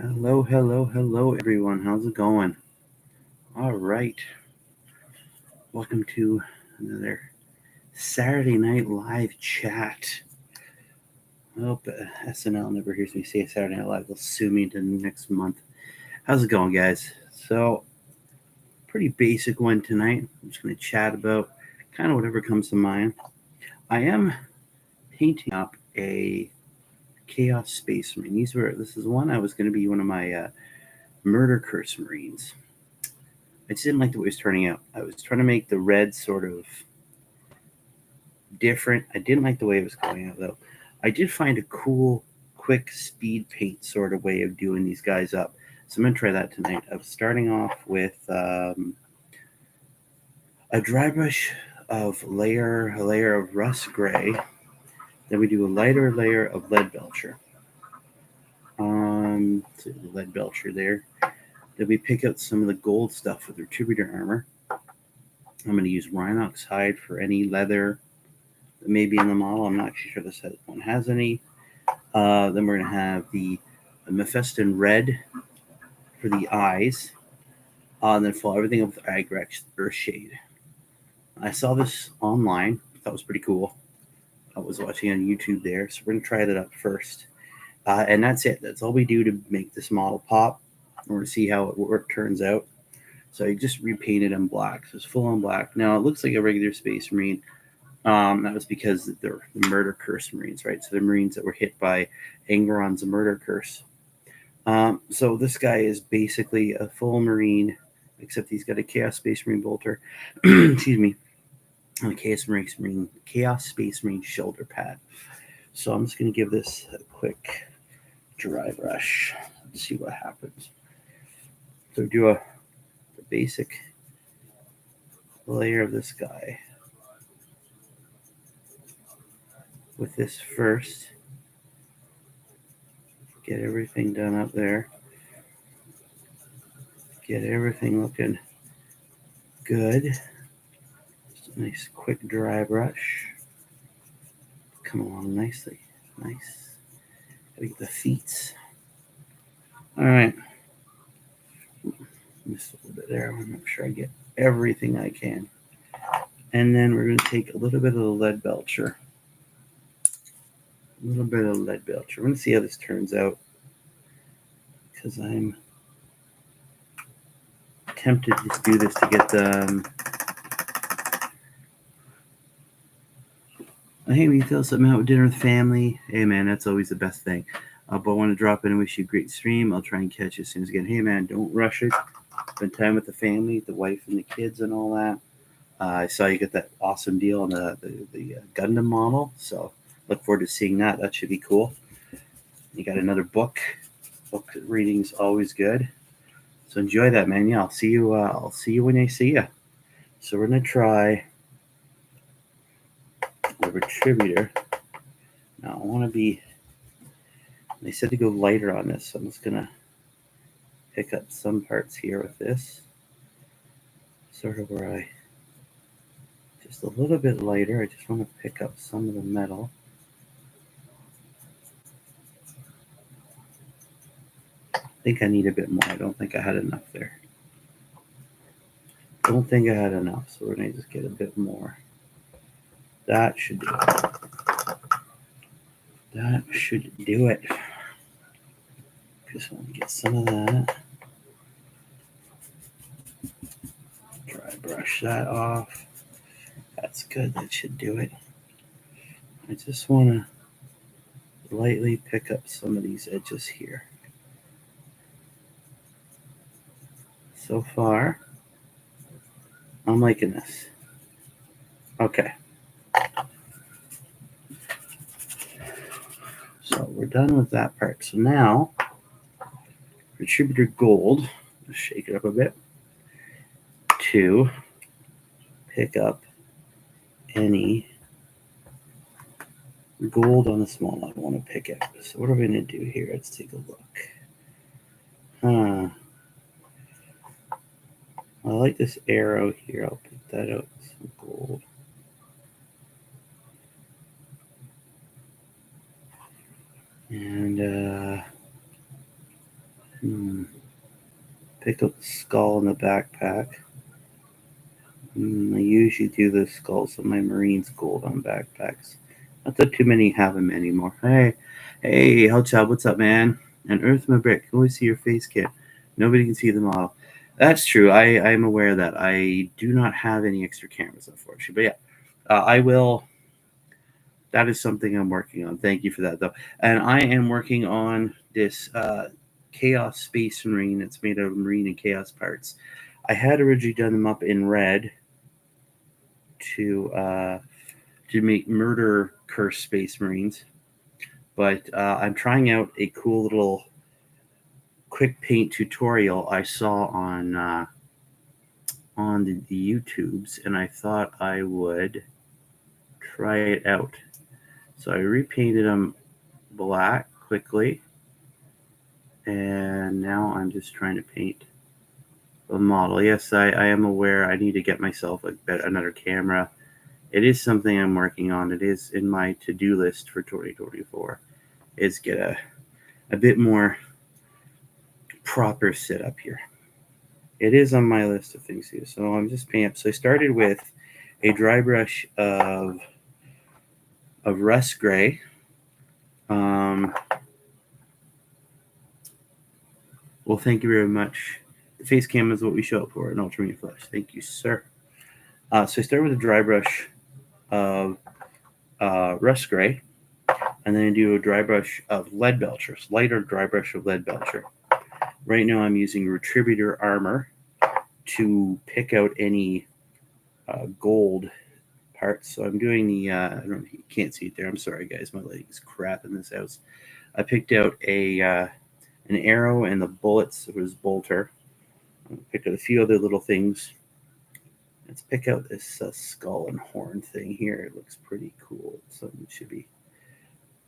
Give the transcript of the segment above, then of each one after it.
Hello, everyone. How's it going? All right. Welcome to another Saturday Night Live chat. I hope SNL never hears me say Saturday Night Live. They'll sue me to next month. How's it going, guys? So, pretty basic one tonight. I'm just going to chat about kind of whatever comes to mind. I am painting up a Chaos Space Marine. This is one I was going to be one of my Murder Curse Marines. I just didn't like the way it was turning out. I was trying to make the red sort of different. I didn't like the way it was going out, though. I did find a cool, quick speed paint sort of way of doing these guys up. So I'm going to try that tonight. I was starting off with a dry brush of a layer of rust gray. Then we do a lighter layer of lead belcher. So the lead belcher there. Then we pick out some of the gold stuff with retributor armor. I'm going to use Rhinox hide for any leather that may be in the model. I'm not actually sure this one has any. Then we're going to have the Mephiston red for the eyes. And then follow everything up with Agrex Earthshade. I saw this online. That was pretty cool. I was watching on YouTube there. So we're going to try that up first. And that's it. That's all we do to make this model pop. We're going to see how it turns out. So I just repainted in black. So it's full on black. Now it looks like a regular Space Marine. That was because they're the Murder Curse Marines, right? So the Marines that were hit by Angron's Murder Curse. So this guy is basically a full Marine, except he's got a Chaos Space Marine bolter. Excuse me. A Chaos Space Marine shoulder pad. So I'm just going to give this a quick dry brush. Let's see what happens. So do a basic layer of this guy with this first. Get everything done up there. Get everything looking good. Just a nice quick dry brush. Come along nicely. Nice. Gotta get the feet. All right. Missed a little bit there. I want to make sure I get everything I can. And then we're going to take a little bit of the lead belcher. A little bit of lead belcher. We're going to see how this turns out. Because I'm tempted to do this to get the... Hey, we feel something out with dinner with family. Hey, man, that's always the best thing. But I want to drop in and wish you a great stream. I'll try and catch you as soon as I can. Hey, man, don't rush it. Spend time with the family, the wife and the kids and all that. I saw you get that awesome deal on the Gundam model. So look forward to seeing that. That should be cool. You got another book. Book reading's always good. So enjoy that, man. Yeah, I'll see you when I see you. So we're going to try the Retributor. Now I want to be... They said to go lighter on this, so I'm just going to pick up some parts here with this. Sort of where I... Just a little bit lighter. I just want to pick up some of the metal. I think I need a bit more. I don't think I had enough there. Don't think I had enough, so we're going to just get a bit more. That should do it. That should do it. Just want to get some of that. Dry brush that off. That's good. That should do it. I just want to lightly pick up some of these edges here. So far, I'm liking this. Okay. So we're done with that part. So now, Retributor Gold, let's shake it up a bit, to pick up any gold on the small I want to pick up. So what are we going to do here? Let's take a look. I like this arrow here. I'll pick that out with some gold. And pick up the skull in the backpack. I usually do the skulls of my Marines gold on backpacks. Not that too many have them anymore. Hey, Hellchild, what's up, man? And Earth my brick. You only see your face cam. Nobody can see the model. That's true. I am aware of that. I do not have any extra cameras, unfortunately. But yeah, I will. That is something I'm working on. Thank you for that, though. And I am working on this Chaos Space Marine. It's made of Marine and Chaos parts. I had originally done them up in red to make Murder Curse Space Marines, but I'm trying out a cool little quick paint tutorial I saw on the YouTubes, and I thought I would try it out. So I repainted them black quickly, and now I'm just trying to paint the model. Yes, I am aware I need to get myself another camera. It is something I'm working on. It is in my to-do list for 2024. Is get a bit more proper setup here. It is on my list of things here. So I'm just painting up. So I started with a dry brush of rust gray. Well, thank you very much. The face cam is what we show up for in Ultramarine Flesh. Thank you, sir. So I start with a dry brush of rust gray, and then I do a dry brush of lead belcher, lighter dry brush of lead belcher. Right now I'm using Retributor armor to pick out any gold parts. So I'm doing the, I don't know, you can't see it there. I'm sorry, guys. My lighting's crap in this house. I picked out an arrow and the bullets. It was bolter. I picked out a few other little things. Let's pick out this skull and horn thing here. It looks pretty cool. Something should be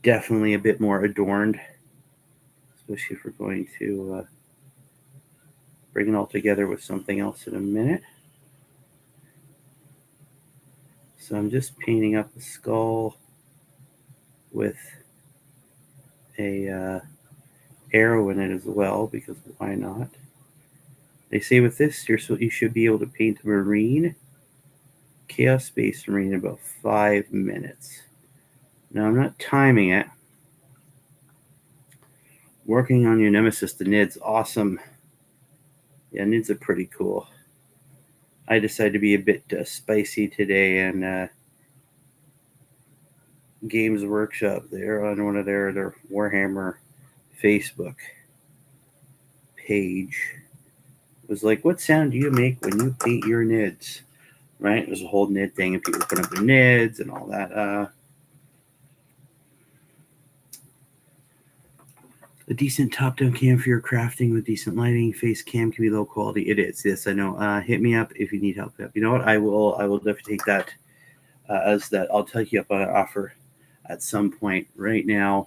definitely a bit more adorned, especially if we're going to bring it all together with something else in a minute. So I'm just painting up the skull with a arrow in it as well, because why not? They say with this, you should be able to paint a Marine, Chaos Space Marine, in about 5 minutes. Now I'm not timing it. Working on your nemesis, the Nids, awesome. Yeah, Nids are pretty cool. I decided to be a bit spicy today, and Games Workshop there on one of their Warhammer Facebook page was like, what sound do you make when you paint your Nids? Right? There's a whole Nid thing, and people put up their Nids and all that. A decent top-down cam for your crafting with decent lighting. Face cam can be low quality. It is. Yes, I know. Hit me up if you need help. You know what? I will definitely take that as that. I'll take you up on an offer at some point. Right now,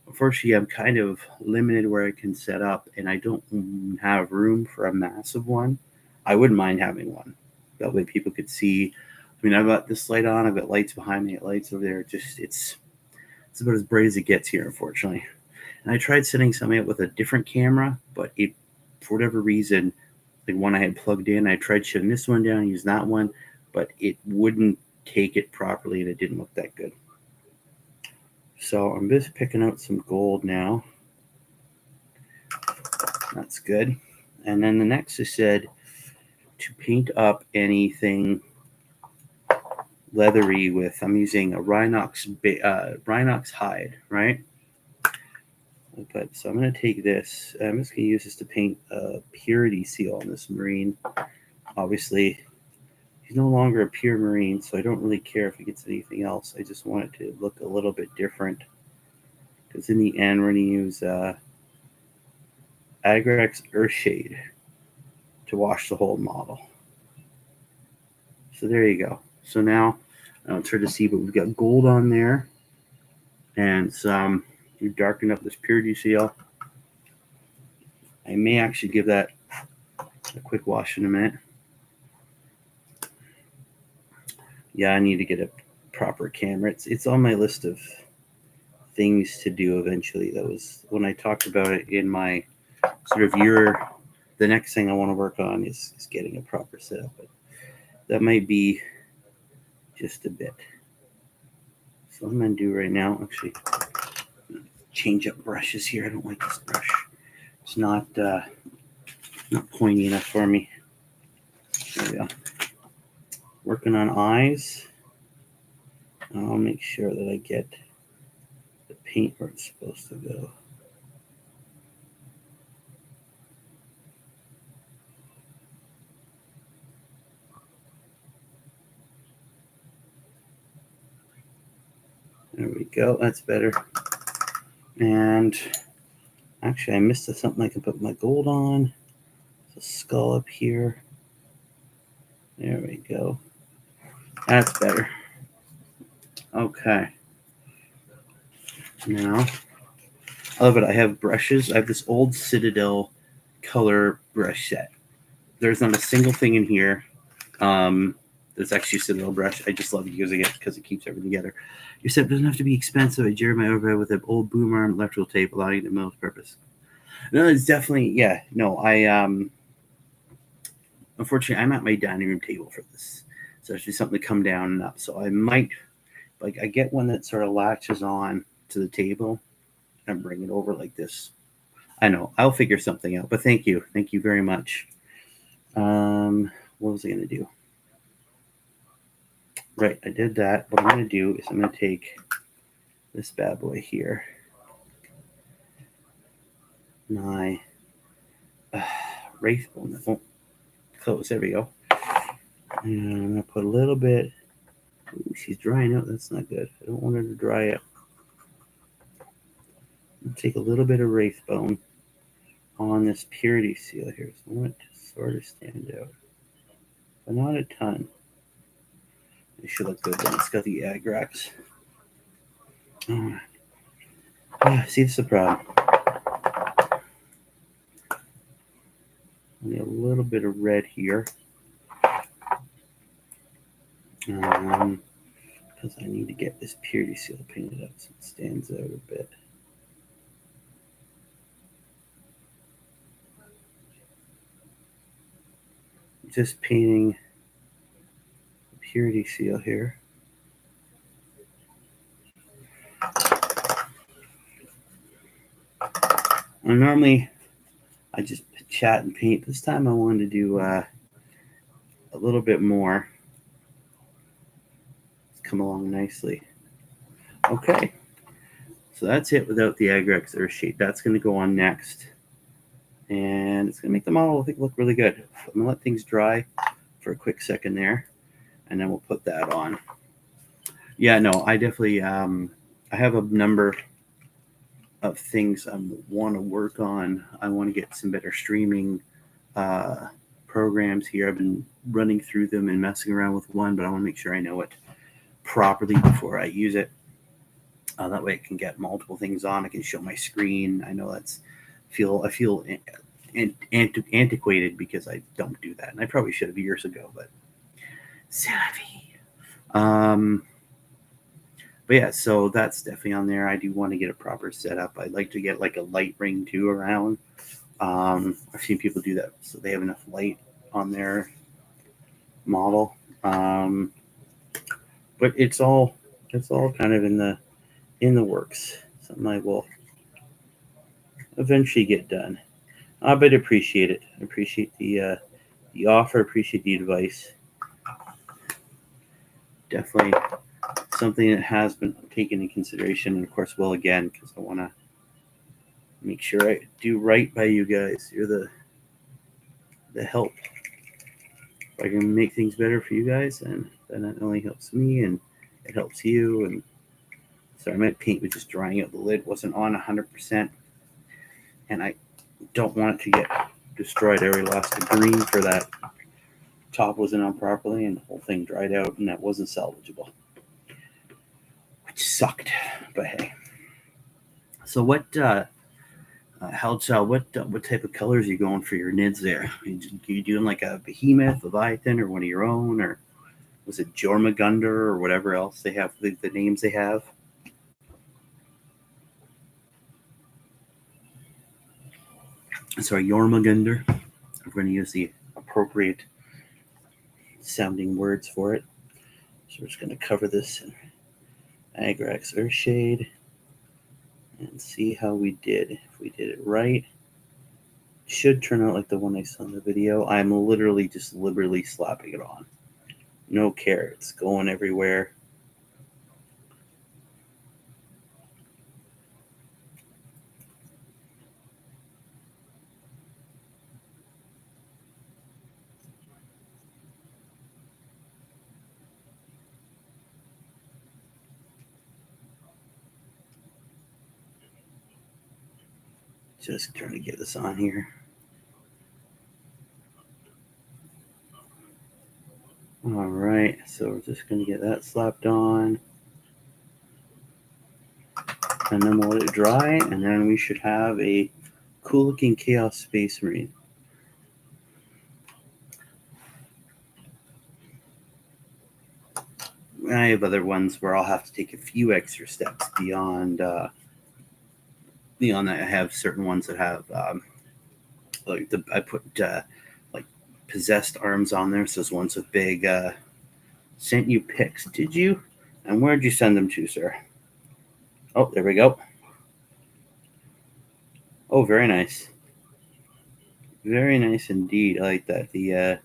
unfortunately, I'm kind of limited where I can set up, and I don't have room for a massive one. I wouldn't mind having one. That way people could see. I mean, I've got this light on. I've got lights behind me, lights over there. It's about as bright as it gets here, unfortunately. And I tried setting something up with a different camera, but it, for whatever reason, the one I had plugged in, I tried shutting this one down, use that one, but it wouldn't take it properly, and it didn't look that good. So I'm just picking out some gold now. That's good. And then the next is said to paint up anything leathery with, I'm using a Rhinox hide, right? But so I'm going to take this. I'm just going to use this to paint a purity seal on this Marine. Obviously, he's no longer a pure Marine, so I don't really care if he gets anything else. I just want it to look a little bit different. Because in the end, we're going to use Agrax Earthshade to wash the whole model. So there you go. So now, it's hard to see, but we've got gold on there. And some, you darken up this purity seal. I may actually give that a quick wash in a minute. Yeah, I need to get a proper camera. It's on my list of things to do eventually. That was when I talked about it in my sort of year the next thing I want to work on is getting a proper setup. But that might be just a bit. So what I'm going to do right now, actually, change up brushes here. I don't like this brush. It's not pointy enough for me. There we go. Working on eyes. I'll make sure that I get the paint where it's supposed to go. There we go. That's better. And actually, I missed something I can put my gold on. There's a skull up here. There we go. That's better. Okay. Now, I love it. I have brushes. I have this old Citadel color brush set. There's not a single thing in here. There's actually a Citadel brush. I just love using it because it keeps everything together. Your set doesn't have to be expensive. I jammed my overhead with an old boom arm electrical tape, allowing it to multi-purpose. No, it's definitely, yeah. No, unfortunately, I'm at my dining room table for this. So it's just something to come down and up. So I might, I get one that sort of latches on to the table and bring it over like this. I know, I'll figure something out, but thank you. Thank you very much. What was I going to do? Right, I did that. What I'm going to do is I'm going to take this bad boy here. My wraith bone that won't close. There we go. And I'm going to put a little bit. Ooh, she's drying out. That's not good. I don't want her to dry out. Take a little bit of wraith bone on this purity seal here. So I want it to sort of stand out, but not a ton. It should look good when it's got the agrax. See, this is the problem. I need a little bit of red here. Because I need to get this purity seal painted up so it stands out a bit. Just painting the purity seal here. And normally I just chat and paint. This time I wanted to do a little bit more. It's come along nicely. Okay. So that's it without the agrax earth sheet. That's going to go on next. And it's going to make the model, I think, look really good. I'm going to let things dry for a quick second there. And then we'll put that on. Yeah, no, I definitely, I have a number of things I want to work on. I want to get some better streaming programs here. I've been running through them and messing around with one, but I want to make sure I know it properly before I use it. That way I can get multiple things on. I can show my screen. I know I feel antiquated because I don't do that. And I probably should have years ago, but c'est la vie. But yeah, so that's definitely on there. I do want to get a proper setup. I'd like to get like a light ring too around. I've seen people do that so they have enough light on their model. But it's all kind of in the works. Something I will eventually get done. But appreciate it. Appreciate the offer. Appreciate the advice. Definitely something that has been taken into consideration, and of course will again, because I want to make sure I do right by you guys. You're the help. If I can make things better for you guys, and that not only helps me and it helps you. And sorry, my paint was just drying out. The lid wasn't on 100%, and I don't want it to get destroyed. I already lost the green for that. Top wasn't on properly, and the whole thing dried out, and that wasn't salvageable, which sucked. But hey, so what? What type of colors are you going for your nids there? Are you doing like a behemoth, leviathan, or one of your own, or was it Jormungandr or whatever else they have? The names they have. Sorry, Jormungandr. We're going to use the appropriate sounding words for it. So we're just going to cover this in Agrax Earthshade and see how we did. If we did it right, it should turn out like the one I saw in the video. I'm literally just liberally slapping it on. No care. It's going everywhere. Just trying to get this on here. All right, so we're just going to get that slapped on. And then we'll let it dry, and then we should have a cool looking Chaos Space Marine. I have other ones where I'll have to take a few extra steps beyond that. I have certain ones that have I put like possessed arms on there. So those ones with big sent you pics, did you? And where'd you send them to, sir? Oh, there we go. Oh, very nice. Very nice indeed. I like that. The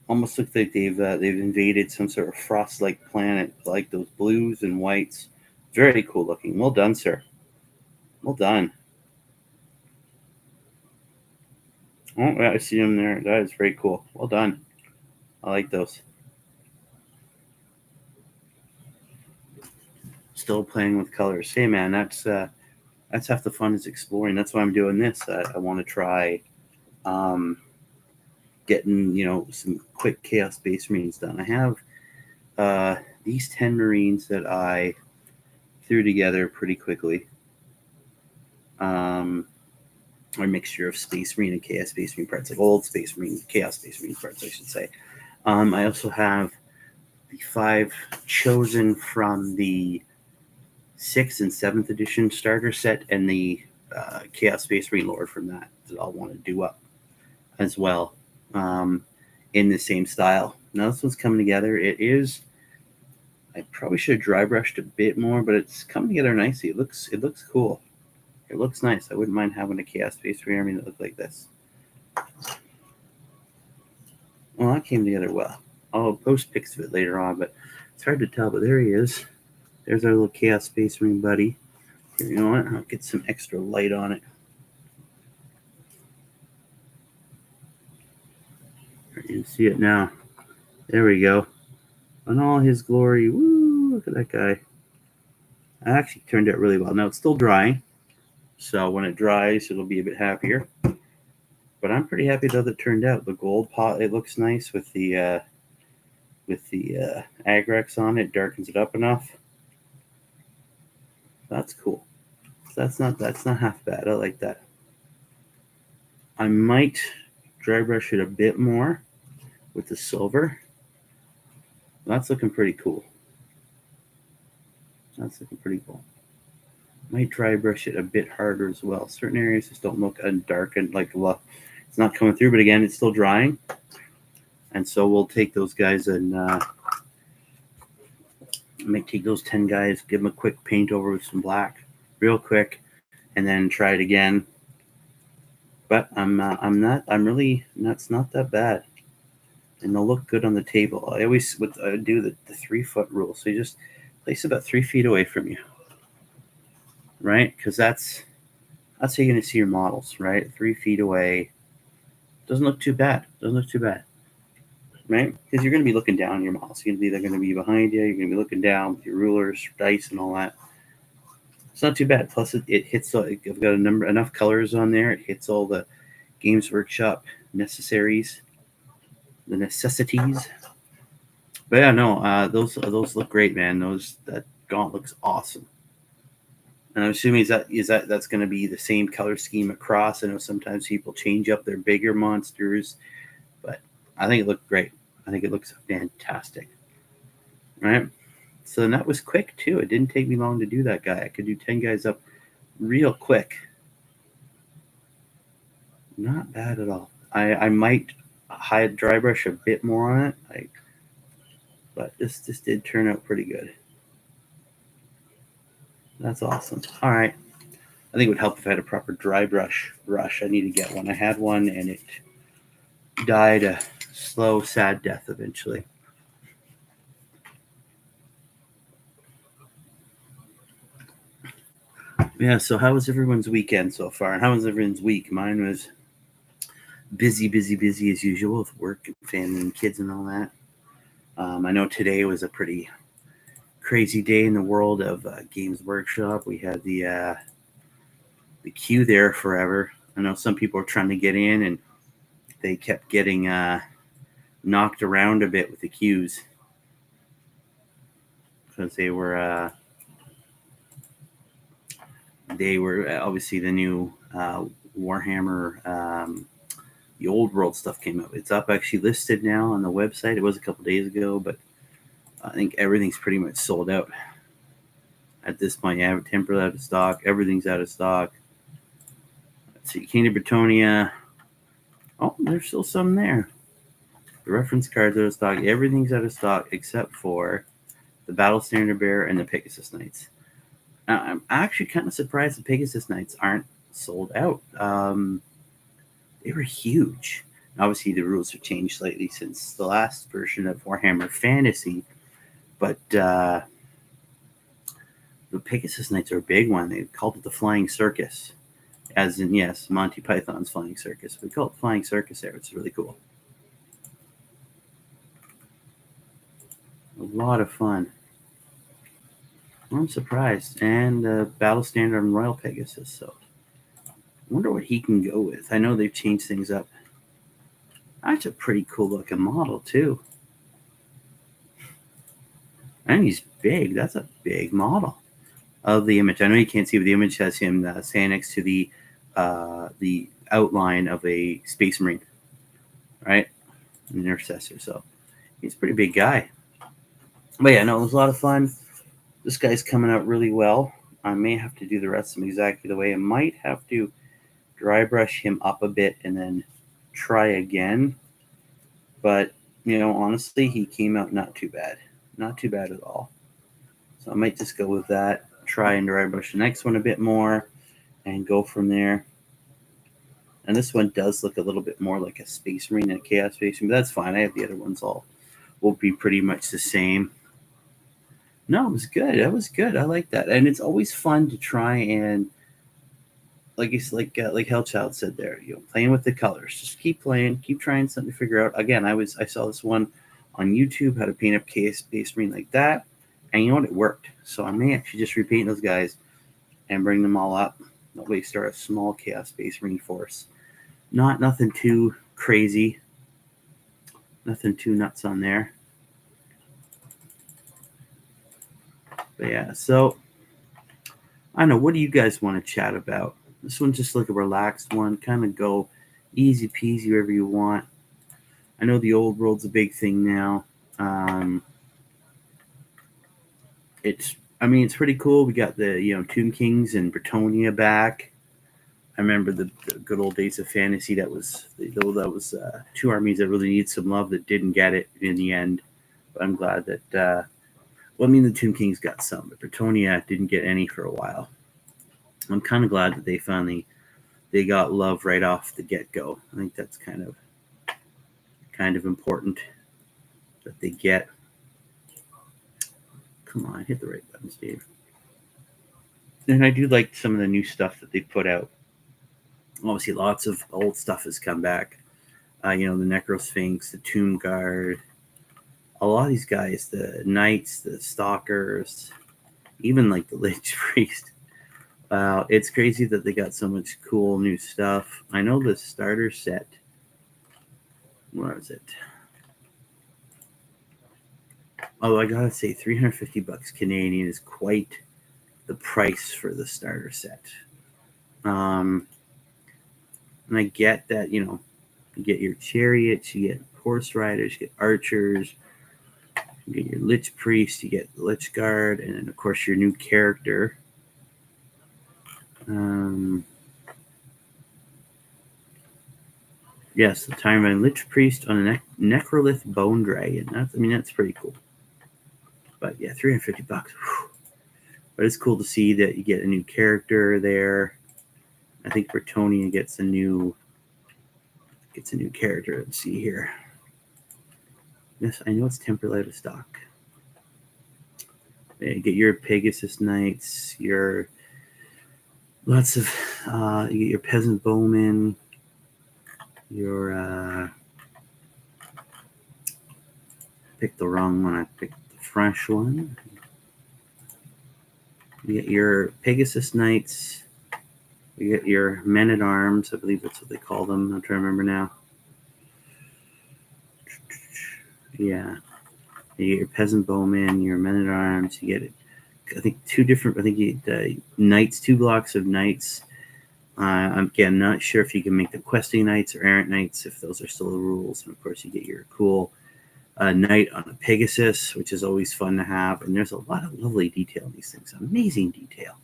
almost looks like they've invaded some sort of frost-like planet, like those blues and whites. Very cool looking. Well done, sir. Well done. Oh, yeah, I see them there. That is very cool. Well done. I like those. Still playing with colors. Hey, man, that's half the fun is exploring. That's why I'm doing this. I want to try getting some quick Chaos Space Marines done. I have these 10 Marines that I threw together pretty quickly. A mixture of Space Marine and Chaos Space Marine parts, like old Space Marine, Chaos Space Marine parts, I should say. I also have the 5 chosen from the 6th and 7th edition starter set, and the Chaos Space Marine Lord from that I'll want to do up as well, in the same style. Now this one's coming together. I probably should have dry brushed a bit more, but it's coming together nicely. It looks cool. It looks nice. I wouldn't mind having a Chaos Space Marine army that looked like this. Well, that came together well. I'll post pics of it later on, but it's hard to tell. But there he is. There's our little Chaos Space Marine buddy. Here, you know what? I'll get some extra light on it. You can see it now. There we go. In all his glory. Woo! Look at that guy. That actually turned out really well. Now it's still drying, so when it dries, it'll be a bit happier. But I'm pretty happy with how it turned out. The gold pot, it looks nice with the Agrax on it. Darkens it up enough. That's cool. So that's not half bad. I like that. I might dry brush it a bit more with the silver. That's looking pretty cool. That's looking pretty cool. Might dry brush it a bit harder as well. Certain areas just don't look darkened, like it's not coming through, but again, it's still drying. And so we'll take those guys and might take those 10 guys, give them a quick paint over with some black, real quick, and then try it again. But that's not that bad. And they'll look good on the table. I always would do the 3-foot rule. So you just place about 3 feet away from you, right? Because that's how you're going to see your models, right? 3 feet away. Doesn't look too bad. Right? Because you're going to be looking down your models. They're going to be behind you. You're going to be looking down with your rulers, dice, and all that. It's not too bad. Plus, it hits. I've got enough colors on there. It hits all the Games Workshop necessities. But yeah, no, those look great, man. That gaunt looks awesome. And I'm assuming that's going to be the same color scheme across. I know sometimes people change up their bigger monsters, but I think it looked great. I think it looks fantastic. Right? So that was quick too. It didn't take me long to do that guy. I could do 10 guys up real quick. Not bad at all. I might hide dry brush a bit more on it, but this did turn out pretty good. That's awesome. All right. I think it would help if I had a proper dry brush. I need to get one. I had one and it died a slow, sad death eventually. Yeah, so how was everyone's weekend so far? And how was everyone's week? Mine was busy as usual with work and family and kids and all that. I know today was a pretty crazy day in the world of Games Workshop. We had the queue there forever. I know some people were trying to get in and they kept getting knocked around a bit with the queues because they were obviously the new Warhammer, the old world stuff came out. It's up actually listed now on the website. It was a couple days ago, but I think everything's pretty much sold out at this point. You have Temple out of stock. Everything's out of stock. Let's see, King of Bretonia. Oh, there's still some there. The reference cards are out of stock. Everything's out of stock except for the Battle Standard Bearer and the Pegasus Knights. Now, I'm actually kind of surprised the Pegasus Knights aren't sold out. They were huge. Obviously, the rules have changed slightly since the last version of Warhammer Fantasy, but the Pegasus Knights are a big one. They called it the Flying Circus, as in, yes, Monty Python's Flying Circus. We call it Flying Circus there. It's really cool. A lot of fun. I'm surprised. And Battle Standard and Royal Pegasus. So I wonder what he can go with. I know they've changed things up. That's a pretty cool looking model too. And he's big. That's a big model of the image. I know you can't see, but the image has him standing next to the outline of a Space Marine, right? An intercessor. So he's a pretty big guy. But yeah, no, it was a lot of fun. This guy's coming out really well. I may have to do the rest of him exactly the way. I might have to dry brush him up a bit and then try again. But, honestly, he came out not too bad. Not too bad at all. So I might just go with that. Try and dry brush the next one a bit more and go from there. And this one does look a little bit more like a Space Marine than a Chaos Space Marine, but that's fine. I have the other ones all will be pretty much the same. No, it was good. That was good. I like that. And it's always fun to try and, like Hellchild said there, playing with the colors. Just keep playing, keep trying something to figure out. Again, I saw this one on YouTube, how to paint up Chaos Space Marine like that. And you know what? It worked. So I may actually just repaint those guys and bring them all up. That way start a small Chaos Space Marine force. Nothing too crazy. Nothing too nuts on there. But yeah, so I don't know. What do you guys want to chat about? This one's just like a relaxed one. Kind of go easy peasy wherever you want. I know the old world's a big thing now. It's pretty cool. We got the Tomb Kings and Bretonia back. I remember the good old days of fantasy. That was two armies that really need some love that didn't get it in the end. But I'm glad that. The Tomb Kings got some, but Bretonia didn't get any for a while. I'm kind of glad that they got love right off the get-go. I think that's kind of important that they get. Come on, hit the right buttons, Dave. And I do like some of the new stuff that they put out. Obviously, lots of old stuff has come back. The Necrosphinx, the Tomb Guard, a lot of these guys, the Knights, the Stalkers, even like the Lich Priest. Wow, it's crazy that they got so much cool new stuff. I know the starter set. Where is it? Oh, I gotta say, $350 Canadian is quite the price for the starter set. And I get that, you get your chariots, you get horse riders, you get archers, you get your Lich Priest, you get the Lich Guard, and then, of course, your new character. Yes, the Timeline Lich Priest on a Necrolith Bone Dragon. That's pretty cool. But yeah, $350. Whew. But it's cool to see that you get a new character there. I think Bretonnia gets a new character. Let's see here. Yes, I know it's temporarily out of stock. Yeah, you get your Pegasus Knights, your lots of you get your Peasant Bowmen, your picked the wrong one. I picked the French one. You get your Pegasus Knights. You get your Men at Arms. I believe that's what they call them. I'm trying to remember now. Yeah. You get your Peasant Bowmen, your Men at Arms. You get, I think, two different. I think you get Knights, 2 blocks of Knights. Again, not sure if you can make the Questing Knights or Errant Knights, if those are still the rules. And of course, you get your cool Knight on a Pegasus, which is always fun to have. And there's a lot of lovely detail in these things. Amazing detail.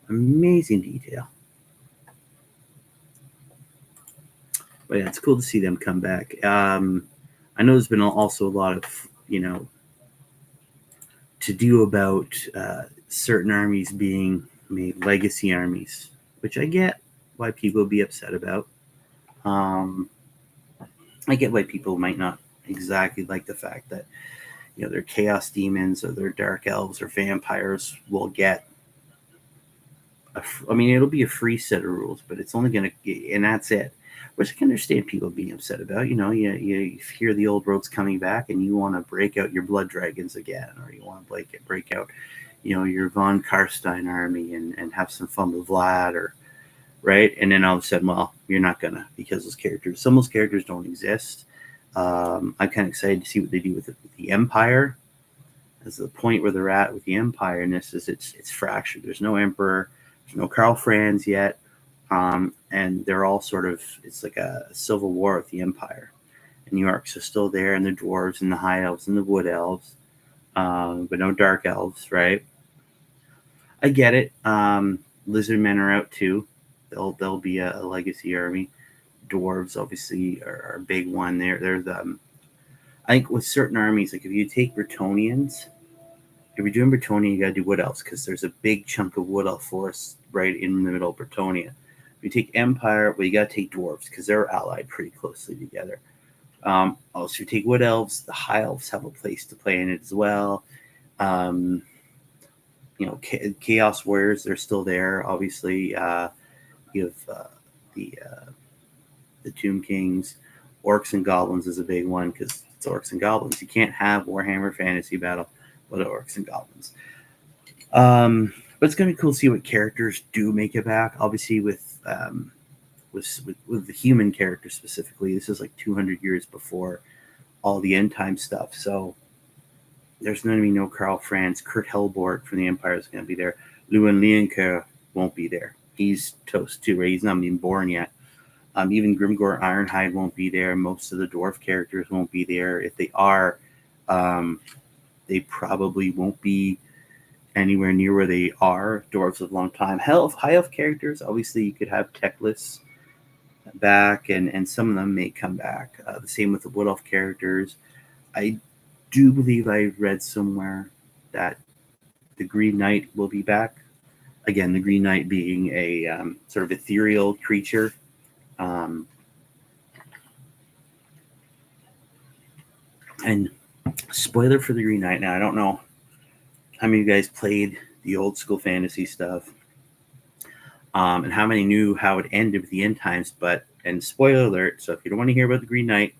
Amazing detail. But yeah, it's cool to see them come back. I know there's been also a lot of, to do about certain armies being made legacy armies, which I get why people would be upset about. I get why people might not exactly like the fact that their chaos demons or their dark elves or vampires will get. It'll be a free set of rules, but it's only going to, and that's it. Which I can understand people being upset about. You hear the old roads coming back, and you want to break out your blood dragons again, or you want to break out, your Von Karstein army and have some fun with Vlad, or right. And then all of a sudden, well, you're not gonna, because some of those characters don't exist. I'm kind of excited to see what they do with the Empire. As the point where they're at with the Empire, and this is it's fractured. There's no Emperor. There's no Karl Franz yet. And they're all sort of, it's like a civil war with the Empire. And the Orcs are still there, and the Dwarves, and the High Elves, and the Wood Elves, but no Dark Elves, right? I get it. Lizard Men are out too. They'll be a legacy army. Dwarves obviously are a big one. They're the, I think with certain armies, like if you take Bretonians, if you're doing Bretonia, you got to do Wood Elves, because there's a big chunk of Wood Elf forest right in the middle of Bretonia. If you take Empire, well, you got to take Dwarves, because they're allied pretty closely together. Also, if you take Wood Elves, the High Elves have a place to play in it as well. Chaos Warriors, they're still there. Obviously, you have the Tomb Kings. Orcs and Goblins is a big one, because it's Orcs and Goblins. You can't have Warhammer Fantasy Battle without Orcs and Goblins. But it's going to be cool to see what characters do make it back. Obviously, with the human character specifically, this is like 200 years before all the end time stuff. So there's going to be no Karl Franz. Kurt Helborg from the Empire is going to be there. Lewin Leonker won't be there. He's toast too, right? He's not even born yet. Even Grimgor Ironhide won't be there. Most of the dwarf characters won't be there. If they are, they probably won't be anywhere near where they are. Dwarves of a long time. High elf characters, obviously you could have Teclis back, and some of them may come back. The same with the Wood Elf characters. I do believe I read somewhere that the Green Knight will be back. Again, the Green Knight being a sort of ethereal creature. And spoiler for the Green Knight. Now, I don't know how many of you guys played the old school fantasy stuff, and how many knew how it ended with the end times. And spoiler alert, so if you don't want to hear about the Green Knight,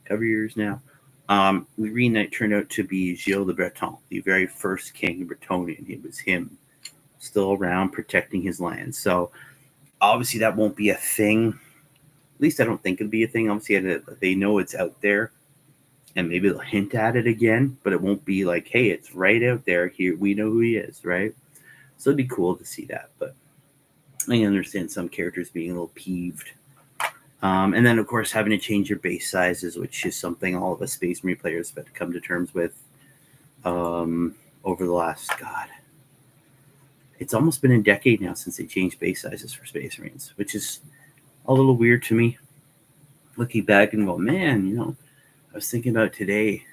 cover your ears now. The Green Knight turned out to be Gilles de Breton, the very first king of Bretonian. It was him, still around protecting his land. So obviously that won't be a thing. At least I don't think it'll be a thing. Obviously they know it's out there, and maybe they'll hint at it again, but it won't be like, hey, it's right out there. Here, we know who he is, right? So it'd be cool to see that. But I understand some characters being a little peeved. And then, of course, having to change your base sizes, which is something all of us Space Marine players have come to terms with over the last, God, it's almost been a decade now since they changed base sizes for Space Marines, which is a little weird to me. looking back and go, man, I was thinking about today,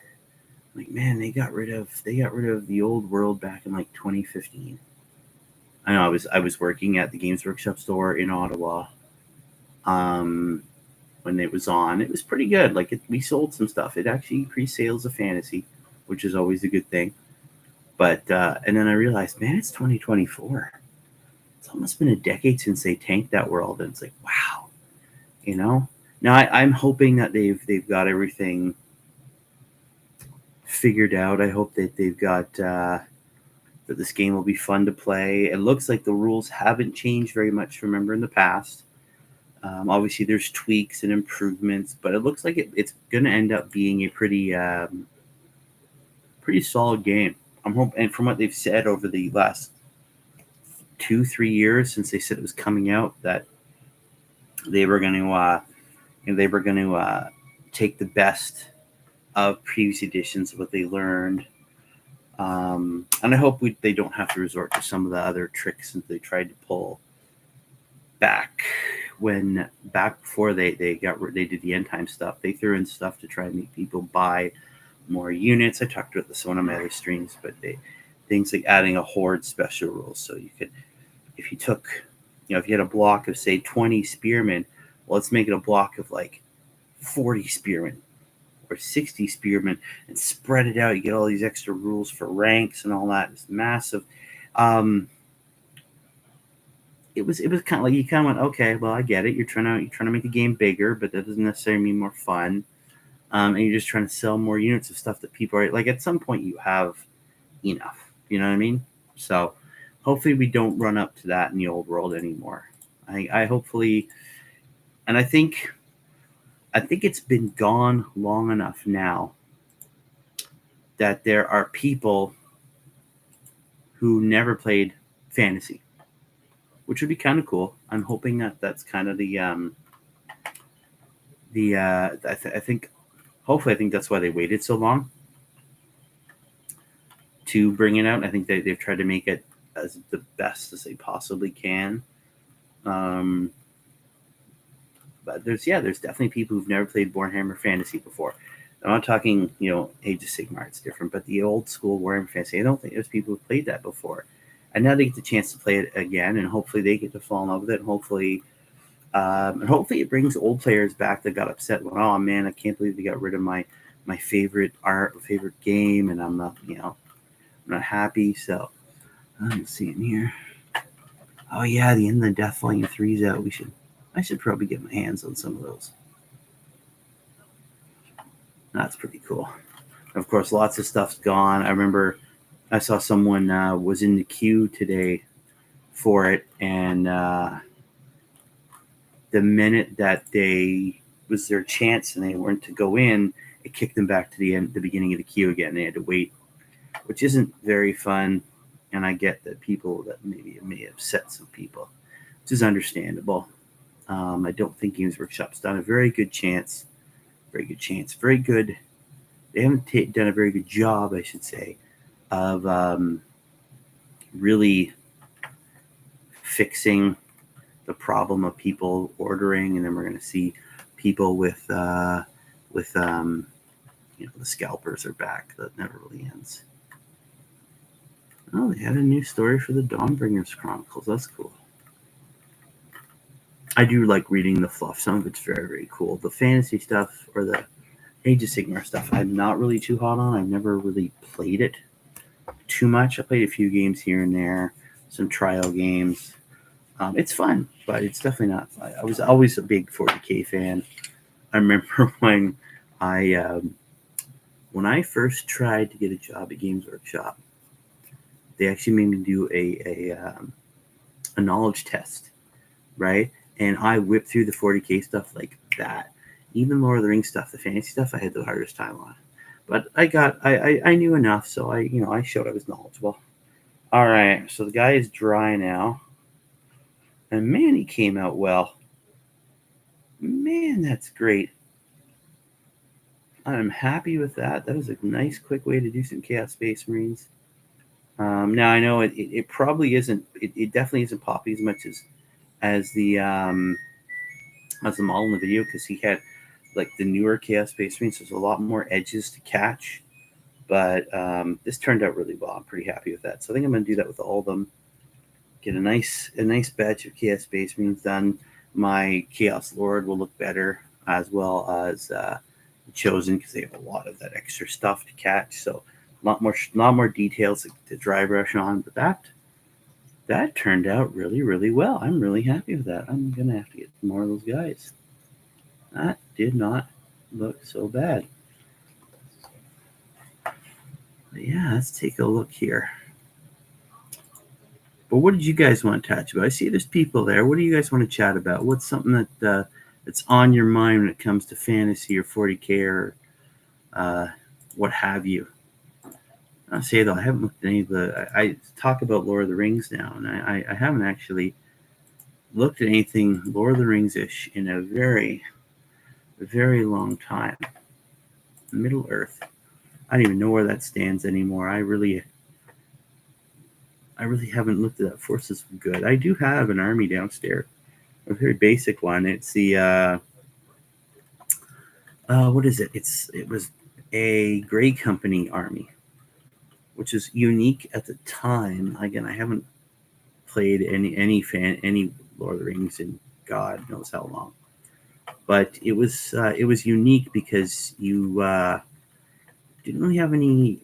like, man, they got rid of the old world back in like 2015. I know I was working at the Games Workshop store in Ottawa. Um, when it was on, it was pretty good. Like we sold some stuff. It actually increased sales of fantasy, which is always a good thing. But and then I realized, man, it's 2024. It's almost been a decade since they tanked that world, and it's like, wow, you know. Now I'm hoping that they've got everything figured out. I hope that they've got that this game will be fun to play. It looks like the rules haven't changed very much. Remember in the past, obviously there's tweaks and improvements, but it looks like it's going to end up being a pretty solid game. I'm hoping, and from what they've said over the last 2-3 years since they said it was coming out, that they were going to take the best of previous editions, what they learned, and I hope they don't have to resort to some of the other tricks that they tried to pull back before they did the end time stuff. They threw in stuff to try and make people buy more units. I talked about this on one of my other streams, but things like adding a horde special rule, so you could, if you took, if you had a block of say 20 spearmen, well, let's make it a block of like 40 spearmen or 60 spearmen and spread it out. You get all these extra rules for ranks and all that. It's massive. It was kind of like, you kind of went, okay, well, I get it. You're trying to make the game bigger, but that doesn't necessarily mean more fun. And you're just trying to sell more units of stuff that people are like. At some point, you have enough. You know what I mean? So hopefully we don't run up to that in the old world anymore. I hopefully, and I think it's been gone long enough now that there are people who never played fantasy, which would be kind of cool. I'm hoping that that's kind of I think that's why they waited so long to bring it out. I think they've tried to make it as the best as they possibly can. But there's definitely people who've never played Warhammer Fantasy before. I'm not talking, Age of Sigmar, it's different, but the old school Warhammer Fantasy, I don't think there's people who've played that before. And now they get the chance to play it again, and hopefully they get to fall in love with it, and hopefully it brings old players back that got upset. Well, oh man, I can't believe they got rid of my favorite game, and I'm not happy. So let's see in here. Oh yeah, the End of the Death Volume 3's out. I should probably get my hands on some of those. That's pretty cool. Of course, lots of stuff's gone. I remember I saw someone was in the queue today for it, and the minute that was their chance and they weren't to go in, it kicked them back to the beginning of the queue again. They had to wait, which isn't very fun. And I get that it may upset some people, which is understandable. I don't think Games Workshop's done a very good chance. Very good. They haven't done a very good job, I should say, of really fixing the problem of people ordering, and then we're going to see people with the scalpers are back. That never really ends. Oh, they had a new story for the Dawnbringers Chronicles. That's cool. I do like reading the fluff. Some of it's very, very cool. The fantasy stuff or the Age of Sigmar stuff, I'm not really too hot on. I've never really played it too much. I played a few games here and there, some trial games. It's fun, but it's definitely not. I was always a big 40K fan. I remember when I first tried to get a job at Games Workshop, they actually made me do a knowledge test, right? And I whipped through the 40K stuff like that. Even Lord of the Rings stuff, the fantasy stuff, I had the hardest time on. But I knew enough, so I showed I was knowledgeable. All right, so the guy is dry now. And man, he came out well. Man, that's great. I'm happy with that. That was a nice, quick way to do some Chaos Space Marines. Now I know it probably isn't. It definitely isn't poppy as much as the model in the video, because he had like the newer Chaos Space Marines. There's a lot more edges to catch, but this turned out really well. I'm pretty happy with that. So I think I'm going to do that with all of them. Get a nice batch of Chaos Space Marines done. My Chaos Lord will look better, as well as Chosen, because they have a lot of that extra stuff to catch. So a lot more details to dry brush on. But that turned out really well. I'm really happy with that. I'm gonna have to get more of those guys. That did not look so bad. But yeah, let's take a look here. But what did you guys want to touch about? I see there's people there. What do you guys want to chat about? What's something that's on your mind when it comes to fantasy or 40K or what have you? I'll say though, I haven't looked at any of the. I talk about Lord of the Rings now, and I haven't actually looked at anything Lord of the Rings-ish in a very long time. Middle Earth. I don't even know where that stands anymore. I really haven't looked at that. Forces of Good. I do have an army downstairs, a very basic one. It's the what is it? It was a Grey Company army, which is unique at the time. Again, I haven't played any Lord of the Rings in God knows how long, but it was unique because you didn't really have any.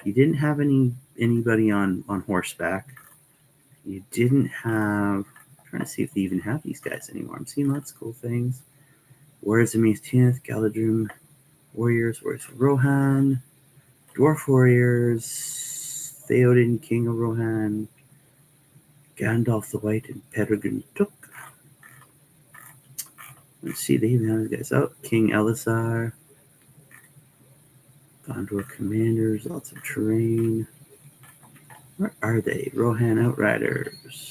You didn't have anybody on horseback. You didn't have. I'm trying to see if they even have these guys anymore. I'm seeing lots of cool things. Warriors of Miastineth, Galadrim, Warriors of Rohan, Dwarf Warriors, Theoden, King of Rohan, Gandalf the White, and Peregrine Took. Let's see, they even have these guys out. King Elisar, Gondor Commanders, lots of terrain. Where are they? Rohan Outriders.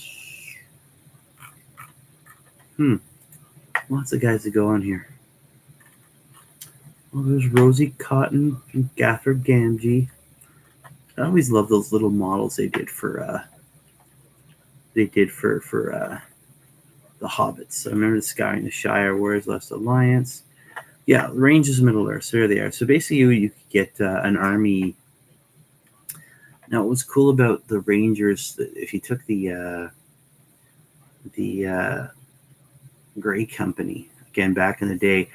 Lots of guys to go on here. Oh, there's Rosie Cotton and Gafford Gamgee. I always love those little models they did for the Hobbits. I remember the Sky and the Shire, Warriors Last Alliance. Yeah, Ranges Middle Earth. So there they are. So basically, you could get an army. Now, what was cool about the Rangers, if you took the Grey Company, again, back in the day,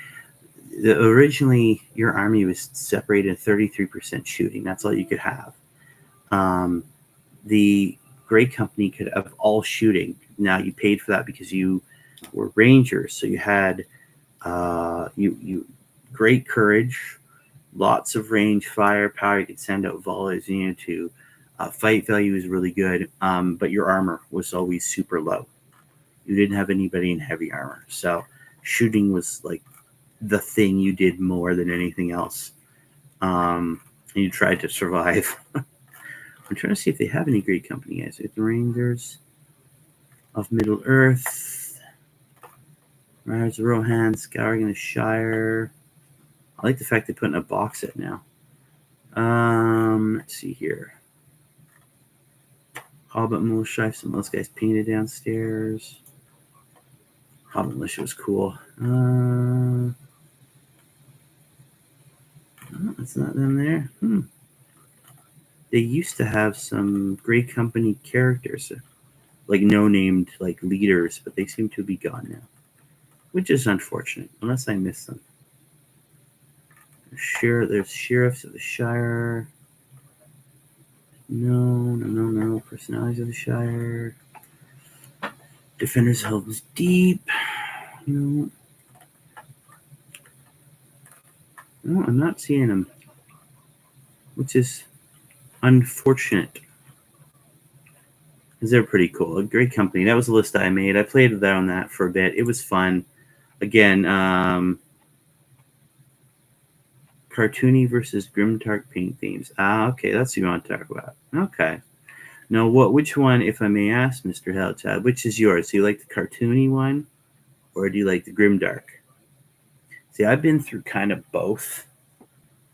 originally your army was separated 33% shooting. That's all you could have. The Grey Company could have all shooting. Now, you paid for that because you were Rangers, so you had you great courage, lots of range, firepower. You could send out volleys. You needed to. Fight value is really good, but your armor was always super low. You didn't have anybody in heavy armor, so shooting was like the thing you did more than anything else. And you tried to survive. I'm trying to see if they have any Great Company guys. The Rangers of Middle Earth, Riders of Rohan, Scouring the Shire. I like the fact they put in a box set now. Let's see here. Hobbit Militia, some of those guys painted downstairs. Hobbit Militia was cool. Oh, it's not them there. They used to have some Grey Company characters, like no-named like leaders, but they seem to be gone now, which is unfortunate, unless I missed them. There's Sheriffs of the Shire. No. Personalities of the Shire. Defenders of Helm's Deep. No, I'm not seeing them, which is unfortunate. Because they're pretty cool. A Great Company. That was a list I made. I played with that on that for a bit. It was fun. Again, cartoony versus Grimdark paint themes. Okay, that's what you want to talk about. Okay. Now, which one, if I may ask, Mr. Hellchad, which is yours? Do you like the cartoony one, or do you like the Grimdark? See, I've been through kind of both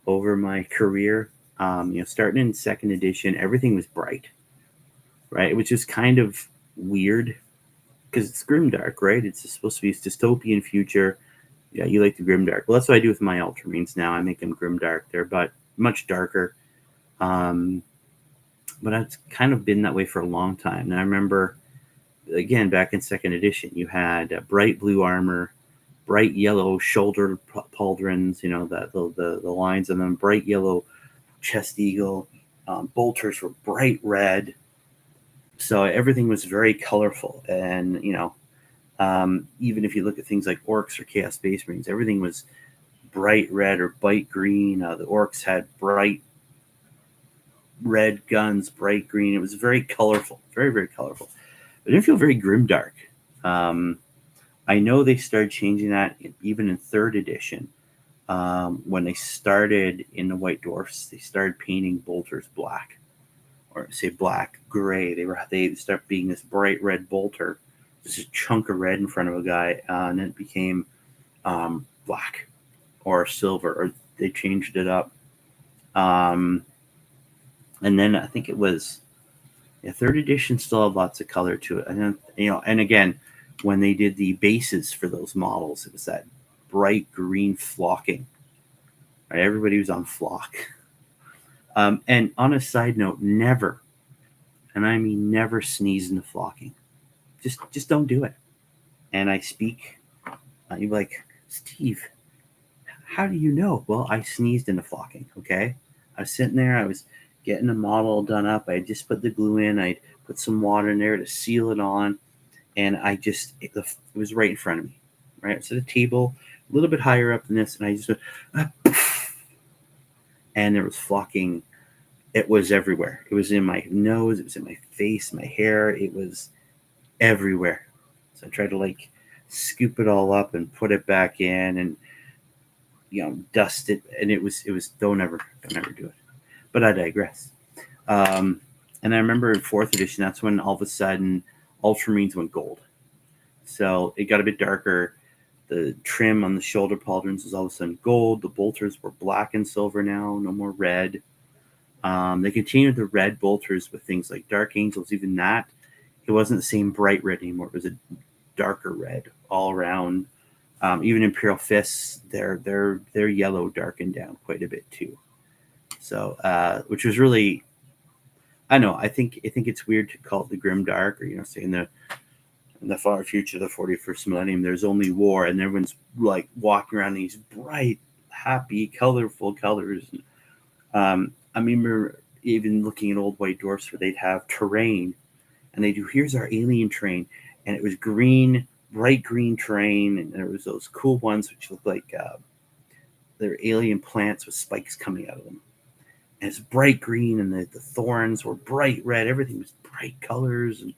over my career. Starting in second edition, everything was bright, right? Which is kind of weird because it's grimdark, right? It's supposed to be a dystopian future. Yeah, you like the grimdark. Well, that's what I do with my Ultramarines now. I make them grimdark. They're but much darker. Um, but it's kind of been that way for a long time. And I remember, again, back in second edition, you had bright blue armor, bright yellow shoulder pauldrons, the lines on them, bright yellow chest eagle. Bolters were bright red. So everything was very colorful. And, even if you look at things like orcs or chaos space marines, everything was bright red or bright green. The orcs had bright red guns, bright green. It was very colorful, very, very colorful. But it didn't feel very grimdark. I know they started changing that even in third edition. When they started in the White Dwarfs, they started painting bolters black, or say black gray. They start being this bright red bolter, just a chunk of red in front of a guy, and then it became black or silver, or they changed it up. And then I think it was third edition still had lots of color to it. And then, and again, when they did the bases for those models, it was that bright green flocking. Right? Everybody was on flock. And on a side note, never, and I mean never, sneeze into flocking. Just don't do it. And I speak, you're like, Steve, how do you know? Well, I sneezed into flocking, okay? I was sitting there, I was getting a model done up. I just put the glue in. I put some water in there to seal it on. And it was right in front of me, right? It's at a table, a little bit higher up than this. And I just went, and there was flocking. It was everywhere. It was in my nose. It was in my face, my hair. It was everywhere. So I tried to scoop it all up and put it back in and, dust it. And it was, don't ever do it. But I digress. And I remember in fourth edition, that's when all of a sudden Ultramarines went gold. So it got a bit darker. The trim on the shoulder pauldrons was all of a sudden gold. The bolters were black and silver now, no more red. They continued the red bolters with things like Dark Angels. Even that, it wasn't the same bright red anymore. It was a darker red all around. Even Imperial Fists, their yellow darkened down quite a bit too. So, which was really, I know, I think it's weird to call it the grim dark, or say in the far future, the 41st millennium, there's only war, and everyone's walking around these bright, happy, colorful colors. I remember even looking at old White Dwarfs where they'd have terrain, and they do, here's our alien terrain, and it was green, bright green terrain, and there was those cool ones which looked like they're alien plants with spikes coming out of them. And it's bright green, and the thorns were bright red. Everything was bright colors, and